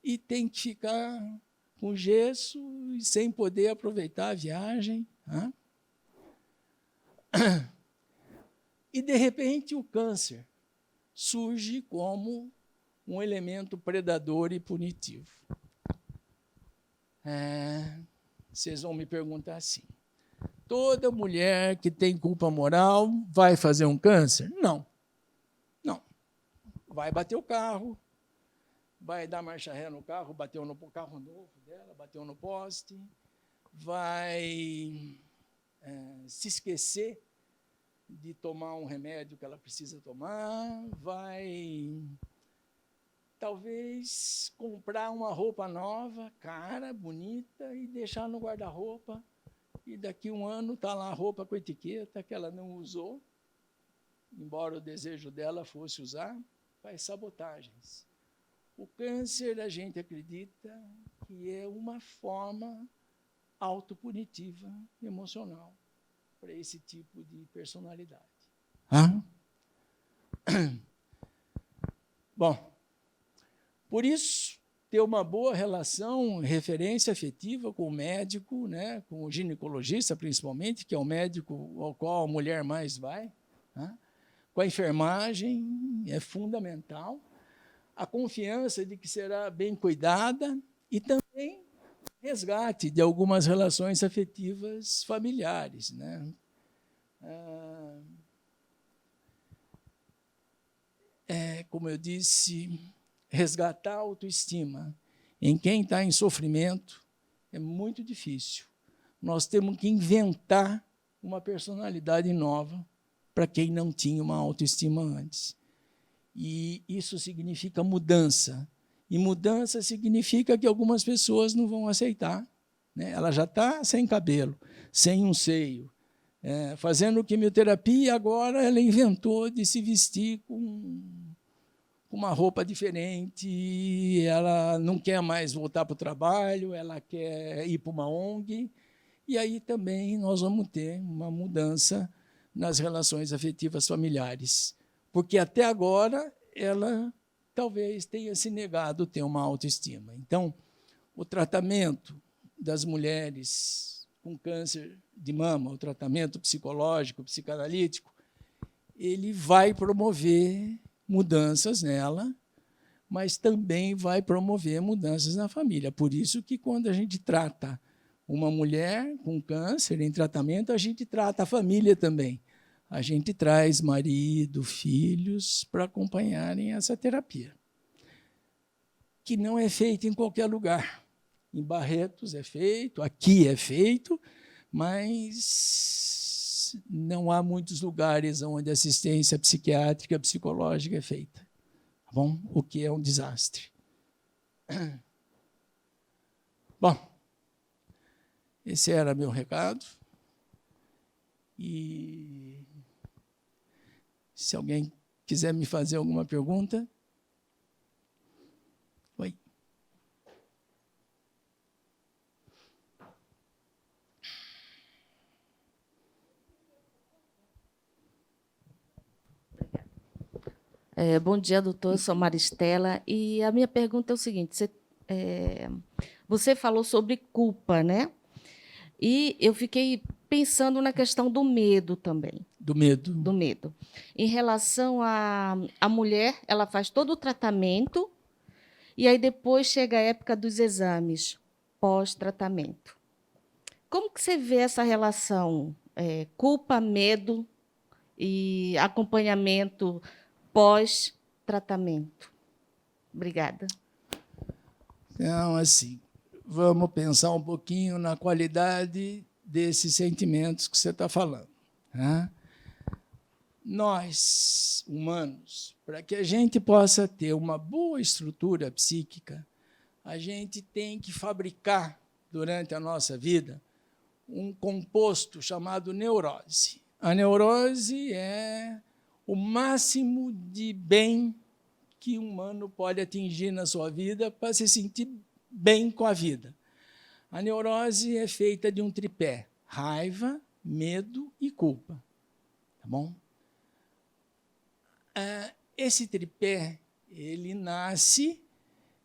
Speaker 1: e tem que ficar com gesso e sem poder aproveitar a viagem. Tá? E, de repente, o câncer surge como um elemento predador e punitivo. Vocês vão me perguntar assim, toda mulher que tem culpa moral vai fazer um câncer? Não. Não. Vai bater o carro, vai dar marcha ré no carro, bateu no carro novo dela, bateu no poste, vai se esquecer de tomar um remédio que ela precisa tomar, vai talvez comprar uma roupa nova, cara, bonita, e deixar no guarda-roupa, e daqui um ano está lá a roupa com etiqueta que ela não usou, embora o desejo dela fosse usar, faz sabotagens. O câncer, a gente acredita que é uma forma autopunitiva emocional para esse tipo de personalidade. Bom, por isso, ter uma boa relação, referência afetiva com o médico, né, com o ginecologista, principalmente, que é o médico ao qual a mulher mais vai, tá? Com a enfermagem, é fundamental. A confiança de que será bem cuidada e também resgate de algumas relações afetivas familiares. Né? como eu disse, resgatar a autoestima em quem está em sofrimento é muito difícil. Nós temos que inventar uma personalidade nova para quem não tinha uma autoestima antes. E isso significa mudança. E mudança significa que algumas pessoas não vão aceitar, né? Ela já está sem cabelo, sem um seio, fazendo quimioterapia, agora ela inventou de se vestir com uma roupa diferente, ela não quer mais voltar para o trabalho, ela quer ir para uma ONG, e aí também nós vamos ter uma mudança nas relações afetivas familiares, porque até agora ela talvez tenha se negado a ter uma autoestima. Então, o tratamento das mulheres com câncer de mama, o tratamento psicológico, psicanalítico, ele vai promover mudanças nela, mas também vai promover mudanças na família. Por isso que, quando a gente trata uma mulher com câncer em tratamento, a gente trata a família também. A gente traz marido, filhos, para acompanharem essa terapia, que não é feita em qualquer lugar. Em Barretos é feito, aqui é feito, mas não há muitos lugares onde a assistência psiquiátrica, psicológica é feita. Tá bom? O que é um desastre. Bom, esse era meu recado. E se alguém quiser me fazer alguma pergunta. Oi.
Speaker 2: Bom dia, doutor. Eu sou Maristela. E a minha pergunta é o seguinte: você falou sobre culpa, né? E eu fiquei pensando na questão do medo também.
Speaker 1: Do medo.
Speaker 2: Do medo. Em relação à mulher, ela faz todo o tratamento e aí depois chega a época dos exames, pós-tratamento. Como que você vê essa relação? Culpa, medo e acompanhamento pós-tratamento. Obrigada.
Speaker 1: Então, assim, vamos pensar um pouquinho na qualidade desses sentimentos que você está falando. Né? Nós, humanos, para que a gente possa ter uma boa estrutura psíquica, a gente tem que fabricar, durante a nossa vida, um composto chamado neurose. A neurose é o máximo de bem que um humano pode atingir na sua vida para se sentir bem com a vida. A neurose é feita de um tripé: raiva, medo e culpa. Tá bom? Esse tripé, ele nasce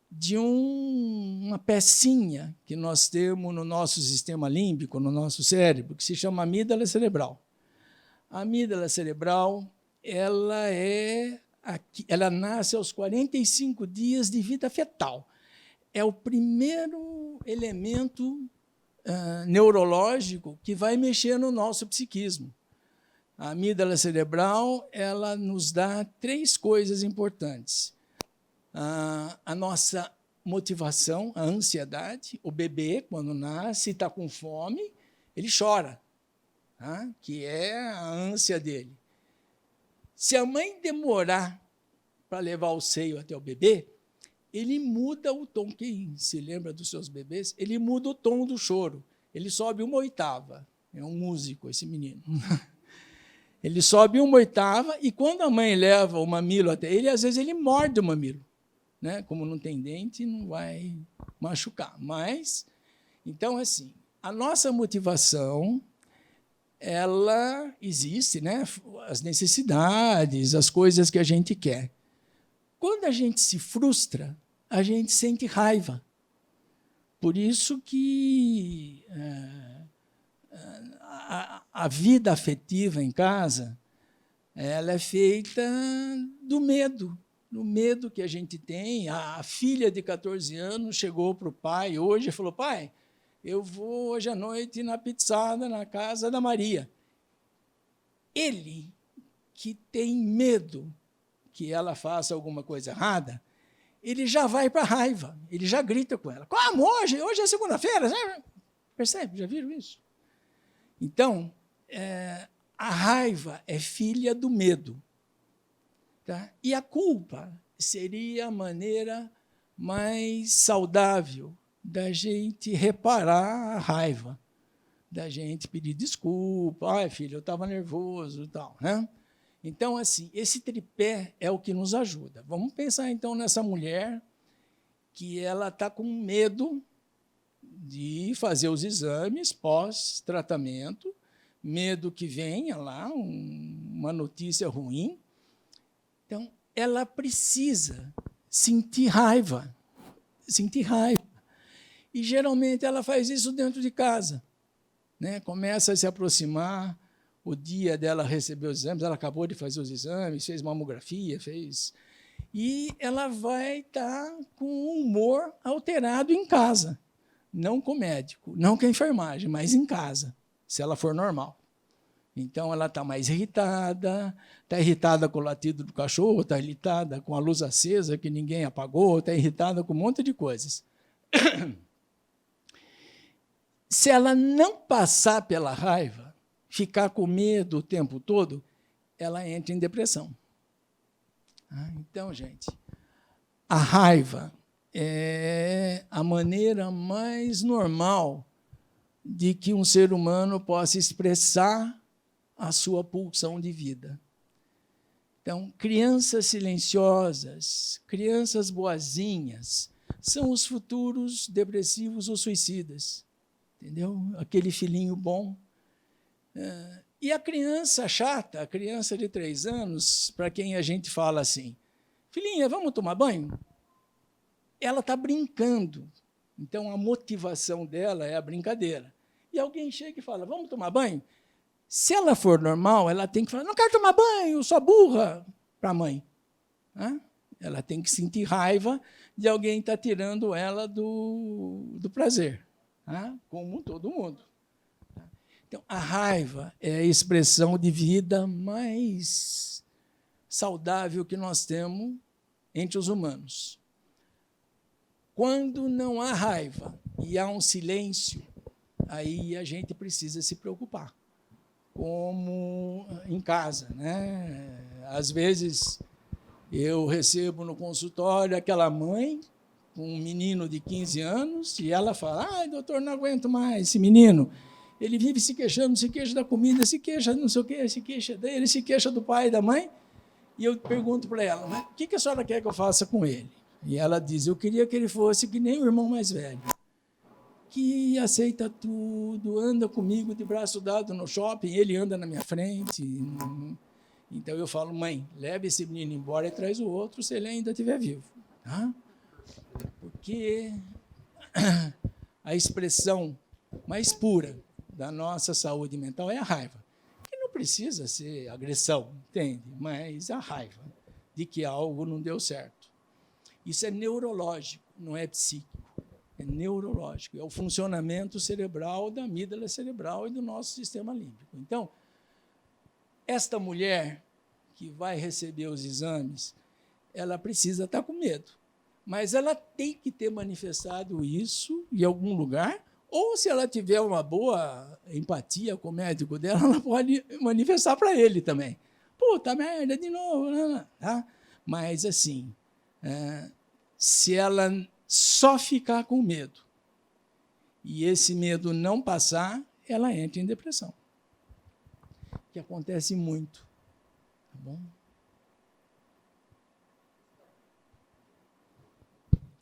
Speaker 1: de uma pecinha que nós temos no nosso sistema límbico, no nosso cérebro, que se chama amígdala cerebral. A amígdala cerebral, ela nasce aos 45 dias de vida fetal. É o primeiro elemento neurológico que vai mexer no nosso psiquismo. A amígdala cerebral, ela nos dá 3 coisas importantes. A nossa motivação, a ansiedade. O bebê, quando nasce e está com fome, ele chora, tá? Que é a ânsia dele. Se a mãe demorar para levar o seio até o bebê, ele muda o tom. Quem se lembra dos seus bebês? Ele muda o tom do choro. Ele sobe 1/8. É um músico, esse menino. Ele sobe 1/8 e, quando a mãe leva o mamilo até ele, às vezes ele morde o mamilo. Né? Como não tem dente, não vai machucar. Mas, então, assim, a nossa motivação, ela existe, né? As necessidades, as coisas que a gente quer. Quando a gente se frustra, a gente sente raiva. Por isso que a vida afetiva em casa, ela é feita do medo que a gente tem. A filha de 14 anos chegou para o pai hoje e falou: pai, eu vou hoje à noite na pizzada na casa da Maria. Ele, que tem medo que ela faça alguma coisa errada, ele já vai para a raiva, ele já grita com ela. Como hoje? Hoje é segunda-feira. Percebe? Já viram isso? Então, a raiva é filha do medo. Tá? E a culpa seria a maneira mais saudável da gente reparar a raiva, da gente pedir desculpa. Ai, filho, eu estava nervoso e tal. Né? Então, assim, esse tripé é o que nos ajuda. Vamos pensar, então, nessa mulher que ela está com medo de fazer os exames pós-tratamento, medo que venha lá uma notícia ruim. Então, ela precisa sentir raiva. Sentir raiva. E, geralmente, ela faz isso dentro de casa. Né? Começa a se aproximar o dia dela receber os exames, ela acabou de fazer os exames, fez mamografia, e ela vai estar com o humor alterado em casa, não com o médico, não com a enfermagem, mas em casa, se ela for normal. Então, ela está mais irritada, está irritada com o latido do cachorro, está irritada com a luz acesa que ninguém apagou, está irritada com um monte de coisas. Se ela não passar pela raiva, ficar com medo o tempo todo, ela entra em depressão. Então, gente, a raiva é a maneira mais normal de que um ser humano possa expressar a sua pulsão de vida. Então, crianças silenciosas, crianças boazinhas, são os futuros depressivos ou suicidas. Entendeu? Aquele filhinho bom. E a criança chata, a criança de 3 anos, para quem a gente fala assim, filhinha, vamos tomar banho? Ela está brincando. Então, a motivação dela é a brincadeira. E alguém chega e fala, vamos tomar banho? Se ela for normal, ela tem que falar, não quero tomar banho, sou burra, para a mãe. Ela tem que sentir raiva de alguém estar tirando ela do prazer, como todo mundo. Então, a raiva é a expressão de vida mais saudável que nós temos entre os humanos. Quando não há raiva e há um silêncio, aí a gente precisa se preocupar, como em casa. Né? Às vezes, eu recebo no consultório aquela mãe com um menino de 15 anos e ela fala, ai, doutor, não aguento mais esse menino. Ele vive se queixando, se queixa da comida, se queixa não sei o quê, se queixa dele, se queixa do pai e da mãe. E eu pergunto para ela, mas o que a senhora quer que eu faça com ele? E ela diz, eu queria que ele fosse que nem o irmão mais velho, que aceita tudo, anda comigo de braço dado no shopping, ele anda na minha frente. Então, eu falo, mãe, leve esse menino embora e traz o outro, se ele ainda estiver vivo. Tá? Porque a expressão mais pura da nossa saúde mental é a raiva, que não precisa ser agressão, entende? Mas a raiva de que algo não deu certo. Isso é neurológico, não é psíquico, é neurológico, é o funcionamento cerebral da amígdala cerebral e do nosso sistema límbico. Então, esta mulher que vai receber os exames, ela precisa estar com medo, mas ela tem que ter manifestado isso em algum lugar, ou se ela tiver uma boa empatia com o médico dela, ela pode manifestar para ele também. Puta merda, de novo. Tá? Mas, assim, se ela só ficar com medo e esse medo não passar, ela entra em depressão. Que acontece muito. Tá bom?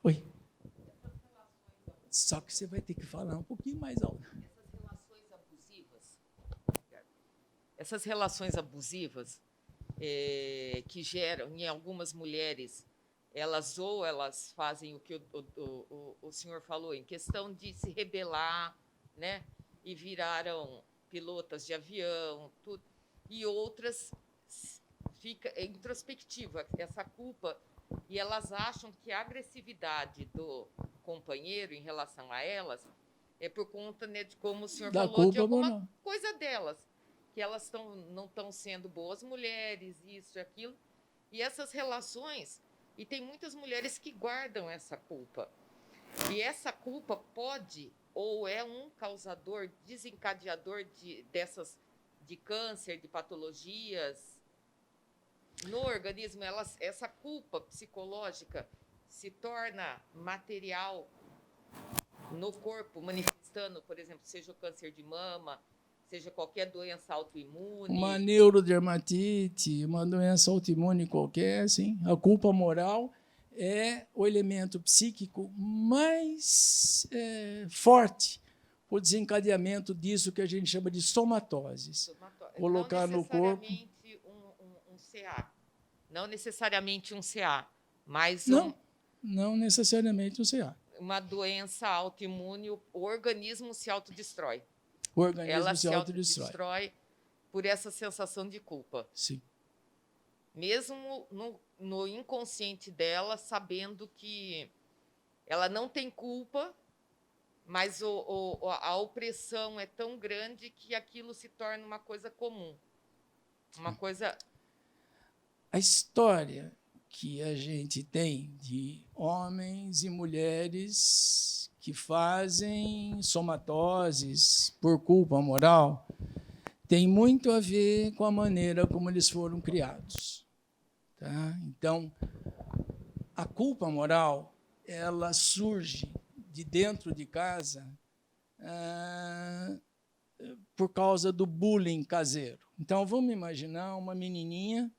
Speaker 1: Oi. Só que você vai ter que falar um pouquinho mais alto.
Speaker 3: Essas relações abusivas que geram em algumas mulheres, elas fazem o que o senhor falou, em questão de se rebelar, né? E viraram pilotas de avião, tudo, e outras fica introspectiva, essa culpa, e elas acham que a agressividade do companheiro em relação a elas é por conta, né, de como o senhor
Speaker 1: Da
Speaker 3: falou,
Speaker 1: culpa,
Speaker 3: de alguma
Speaker 1: não.
Speaker 3: coisa delas, que elas não estão sendo boas mulheres, isso e aquilo, E essas relações, e tem muitas mulheres que guardam essa culpa. E essa culpa pode, ou é um causador, desencadeador de câncer, de patologias no organismo. Essa culpa psicológica se torna material no corpo, manifestando, por exemplo, seja o câncer de mama, seja qualquer doença autoimune.
Speaker 1: Uma neurodermatite, uma doença autoimune qualquer, sim. A culpa moral é o elemento psíquico mais forte, o desencadeamento disso que a gente chama de somatoses. Colocar no corpo.
Speaker 3: Um CA. Não necessariamente um CA, mas
Speaker 1: não necessariamente um CA.
Speaker 3: Uma doença autoimune, o organismo se autodestrói.
Speaker 1: O organismo
Speaker 3: Ela
Speaker 1: se autodestrói
Speaker 3: por essa sensação de culpa.
Speaker 1: Sim.
Speaker 3: Mesmo no inconsciente dela, sabendo que ela não tem culpa, mas a opressão é tão grande que aquilo se torna uma coisa comum. Uma coisa...
Speaker 1: A história que a gente tem de homens e mulheres que fazem somatoses por culpa moral tem muito a ver com a maneira como eles foram criados. Tá? Então, a culpa moral ela surge de dentro de casa por causa do bullying caseiro. Então, vamos imaginar uma menininha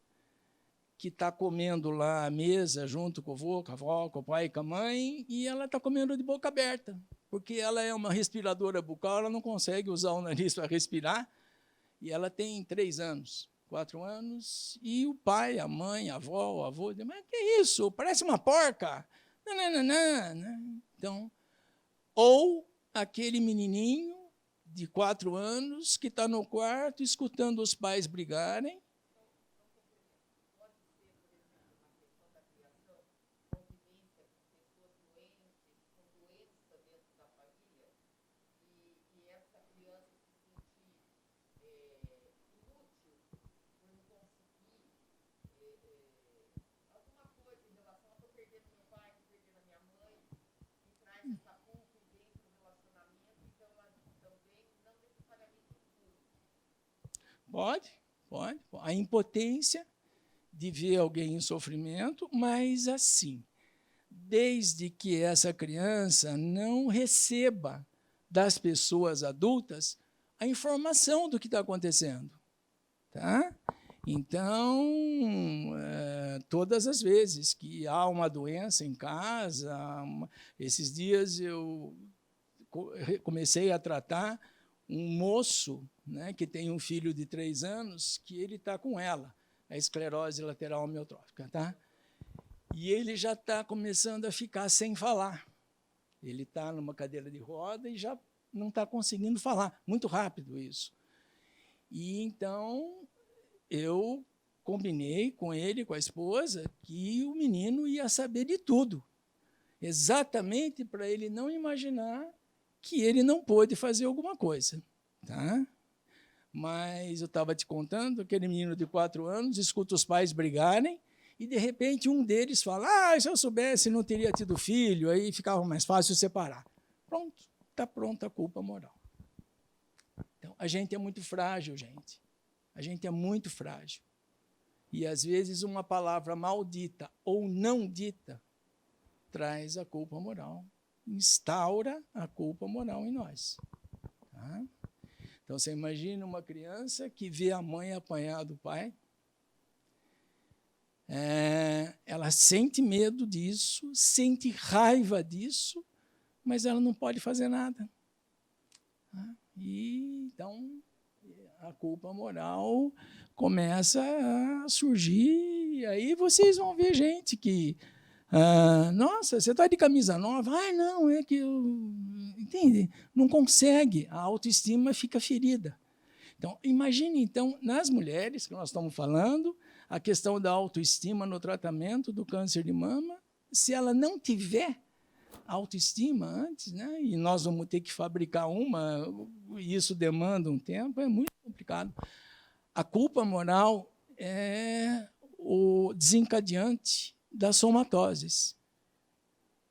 Speaker 1: que está comendo lá à mesa, junto com o avô, com a avó, com o pai e com a mãe, e ela está comendo de boca aberta, porque ela é uma respiradora bucal, ela não consegue usar o nariz para respirar, e ela tem 3 anos, 4 anos, e o pai, a mãe, a avó, o avô, dizem, mas que isso? Parece uma porca. Não. Então, ou aquele menininho de 4 anos que está no quarto escutando os pais brigarem, Pode. A impotência de ver alguém em sofrimento, mas assim, desde que essa criança não receba das pessoas adultas a informação do que está acontecendo. Tá? Então, todas as vezes que há uma doença em casa, esses dias eu comecei a tratar um moço, né, que tem um filho de 3 anos, que ele está com ela, a esclerose lateral amiotrófica. Tá? E ele já está começando a ficar sem falar. Ele está numa cadeira de roda e já não está conseguindo falar. Muito rápido isso. E então eu combinei com ele, com a esposa, que o menino ia saber de tudo, exatamente para ele não imaginar que ele não pôde fazer alguma coisa. Tá? Mas eu estava te contando, aquele menino de 4 anos escuta os pais brigarem e, de repente, um deles fala, se eu soubesse, não teria tido filho, aí ficava mais fácil separar. Pronto, está pronta a culpa moral. Então, a gente é muito frágil, gente. A gente é muito frágil. E, às vezes, uma palavra maldita ou não dita traz a culpa moral, instaura a culpa moral em nós. Tá? Então, você imagina uma criança que vê a mãe apanhar do pai, ela sente medo disso, sente raiva disso, mas ela não pode fazer nada. Tá? E, então, a culpa moral começa a surgir, e aí vocês vão ver gente que, nossa, você está de camisa nova? Não, é que eu... Entende? Não consegue, a autoestima fica ferida. Então, imagine, então, nas mulheres que nós estamos falando, a questão da autoestima no tratamento do câncer de mama, se ela não tiver autoestima antes, né, e nós vamos ter que fabricar uma, e isso demanda um tempo, é muito complicado. A culpa moral é o desencadeante das somatoses,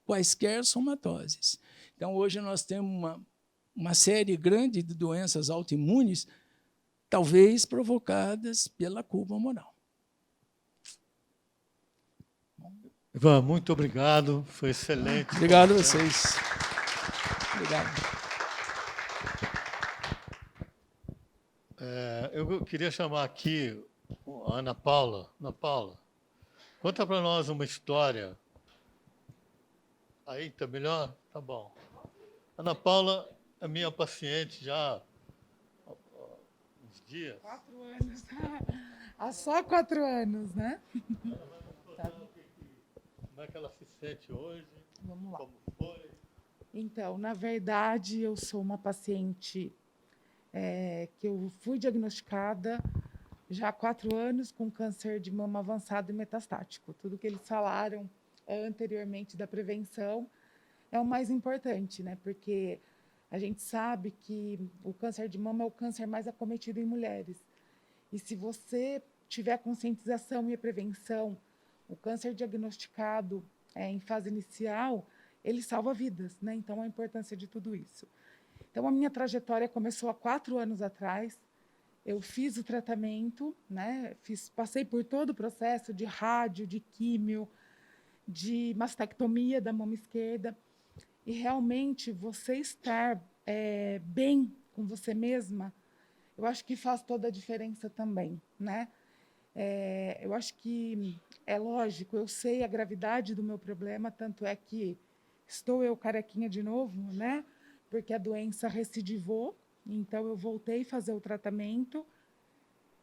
Speaker 1: quaisquer somatoses. Então, hoje nós temos uma série grande de doenças autoimunes, talvez provocadas pela culpa moral.
Speaker 4: Ivan, muito obrigado, foi excelente.
Speaker 1: Obrigado a vocês. Obrigado.
Speaker 4: Eu queria chamar aqui a Ana Paula. Ana Paula, conta para nós uma história. Aí, tá melhor? Tá bom. Ana Paula é minha paciente já há uns dias.
Speaker 5: 4 anos. Há só 4 anos, né?
Speaker 4: Como é que ela se sente hoje?
Speaker 5: Vamos lá.
Speaker 4: Como foi?
Speaker 5: Então, na verdade, eu sou uma paciente que eu fui diagnosticada já há 4 anos com câncer de mama avançado e metastático. Tudo que eles falaram anteriormente da prevenção é o mais importante, né? Porque a gente sabe que o câncer de mama é o câncer mais acometido em mulheres. E se você tiver a conscientização e a prevenção, o câncer diagnosticado em fase inicial, ele salva vidas, né? Então, a importância de tudo isso. Então, a minha trajetória começou há 4 anos atrás. Eu fiz o tratamento, né? Passei por todo o processo de rádio, de químio, de mastectomia da mama esquerda. E, realmente, você estar bem com você mesma, eu acho que faz toda a diferença também, né? Eu acho que é lógico, eu sei a gravidade do meu problema, tanto é que estou eu carequinha de novo, né? Porque a doença recidivou, então eu voltei a fazer o tratamento.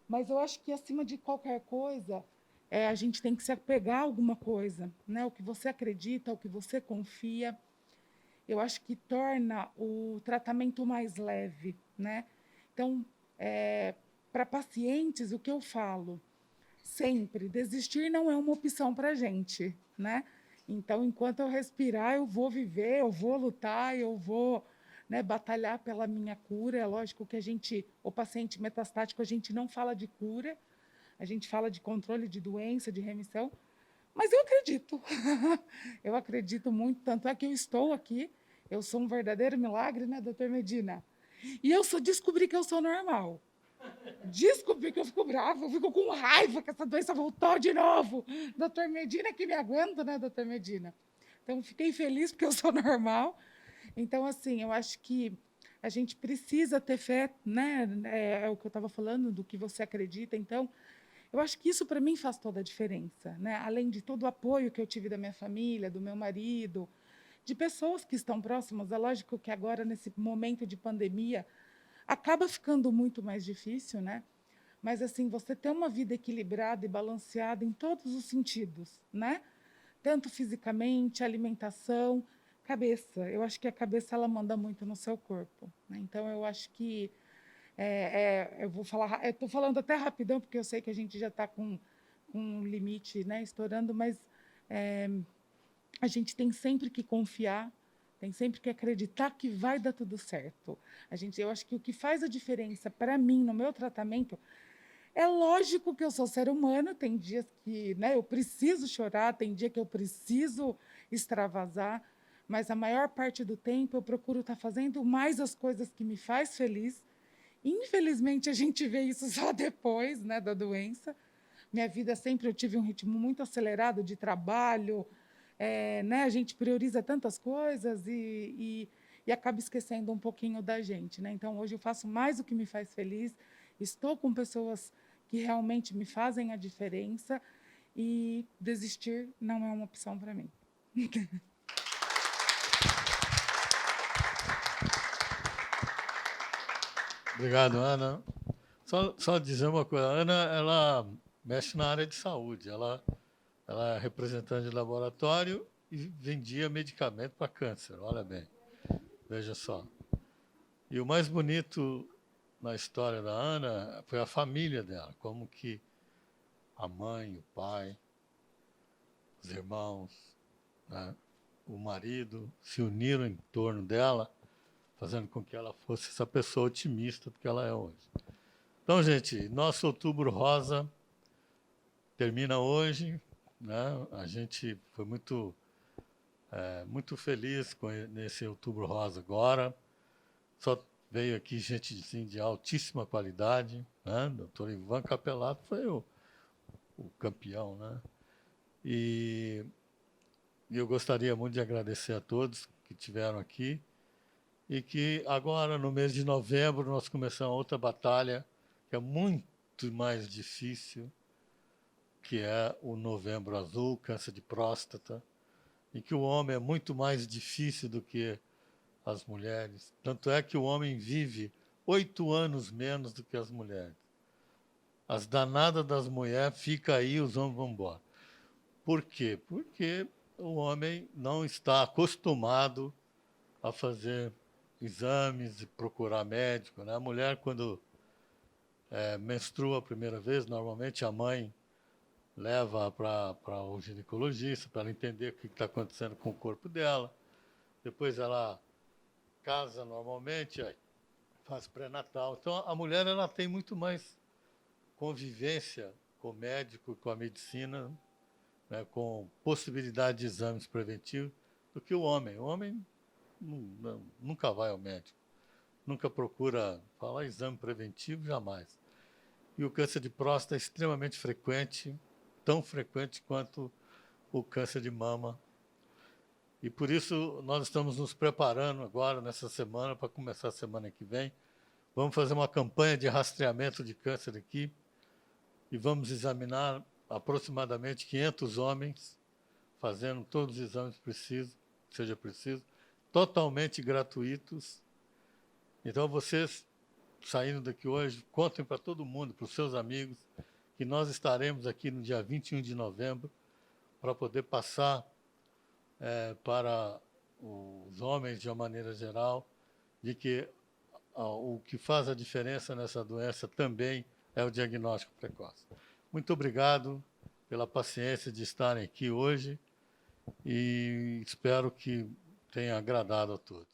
Speaker 5: Mas eu acho que, acima de qualquer coisa, a gente tem que se apegar a alguma coisa, né? O que você acredita, o que você confia, eu acho que torna o tratamento mais leve, né? Então, para pacientes, o que eu falo? Sempre, desistir não é uma opção para a gente, né? Então, enquanto eu respirar, eu vou viver, eu vou lutar, eu vou, né, batalhar pela minha cura. É lógico que o paciente metastático, a gente não fala de cura, a gente fala de controle de doença, de remissão, mas eu acredito. Eu acredito muito, tanto é que eu estou aqui, eu sou um verdadeiro milagre, né, doutor Medina? E eu descobri que eu sou normal. Descobri que eu fico brava, eu fico com raiva que essa doença voltou de novo. Doutor Medina que me aguenta, né, doutor Medina? Então, fiquei feliz porque eu sou normal. Então, assim, eu acho que a gente precisa ter fé, né? É o que eu estava falando, do que você acredita. Então, eu acho que isso, para mim, faz toda a diferença, né? Além de todo o apoio que eu tive da minha família, do meu marido, de pessoas que estão próximas. É lógico que agora, nesse momento de pandemia, acaba ficando muito mais difícil, né? Mas, assim, você ter uma vida equilibrada e balanceada em todos os sentidos, né? Tanto fisicamente, alimentação, cabeça. Eu acho que a cabeça ela manda muito no seu corpo, né? Então, eu acho que eu vou falar, eu estou falando até rapidão, porque eu sei que a gente já está com um limite, né, estourando, mas a gente tem sempre que confiar, tem sempre que acreditar que vai dar tudo certo. Eu acho que o que faz a diferença para mim no meu tratamento é lógico que eu sou ser humano, tem dias que, né, eu preciso chorar, tem dia que eu preciso extravasar, mas a maior parte do tempo eu procuro estar fazendo mais as coisas que me faz feliz. Infelizmente, a gente vê isso só depois, né, da doença. Minha vida sempre eu tive um ritmo muito acelerado de trabalho, né, a gente prioriza tantas coisas e acaba esquecendo um pouquinho da gente, né? Então, hoje eu faço mais o que me faz feliz, estou com pessoas que realmente me fazem a diferença e desistir não é uma opção para mim.
Speaker 4: Obrigado, Ana. Só dizer uma coisa, a Ana, ela mexe na área de saúde, ela é representante de laboratório e vendia medicamento para câncer, olha bem, veja só. E o mais bonito na história da Ana foi a família dela, como que a mãe, o pai, os irmãos, né, o marido se uniram em torno dela, fazendo com que ela fosse essa pessoa otimista que ela é hoje. Então, gente, nosso Outubro Rosa termina hoje, né? A gente foi muito feliz nesse Outubro Rosa agora. Só veio aqui gente assim, de altíssima qualidade, né? Doutor Ivan Capelato foi o campeão, né? E eu gostaria muito de agradecer a todos que estiveram aqui e que agora, no mês de novembro, nós começamos outra batalha que é muito mais difícil, que é o Novembro Azul, câncer de próstata, e que o homem é muito mais difícil do que as mulheres. Tanto é que o homem vive 8 anos menos do que as mulheres. As danadas das mulheres ficam aí, os homens vão embora. Por quê? Porque o homem não está acostumado a fazer exames e procurar médico, né? A mulher, quando menstrua a primeira vez, normalmente a mãe leva para o ginecologista para ela entender o que está acontecendo com o corpo dela. Depois ela casa normalmente, aí faz pré-natal. Então a mulher ela tem muito mais convivência com o médico, com a medicina, né, com possibilidade de exames preventivos, do que o homem. O homem nunca vai ao médico, nunca procura falar exame preventivo, jamais. E o câncer de próstata é extremamente frequente, tão frequente quanto o câncer de mama. E por isso nós estamos nos preparando agora, nessa semana, para começar a semana que vem. Vamos fazer uma campanha de rastreamento de câncer aqui e vamos examinar aproximadamente 500 homens, fazendo todos os exames precisos, seja preciso, totalmente gratuitos. Então, vocês, saindo daqui hoje, contem para todo mundo, para os seus amigos, que nós estaremos aqui no dia 21 de novembro para poder passar para os homens, de uma maneira geral, de que o que faz a diferença nessa doença também é o diagnóstico precoce. Muito obrigado pela paciência de estarem aqui hoje e espero que tenha agradado a todos.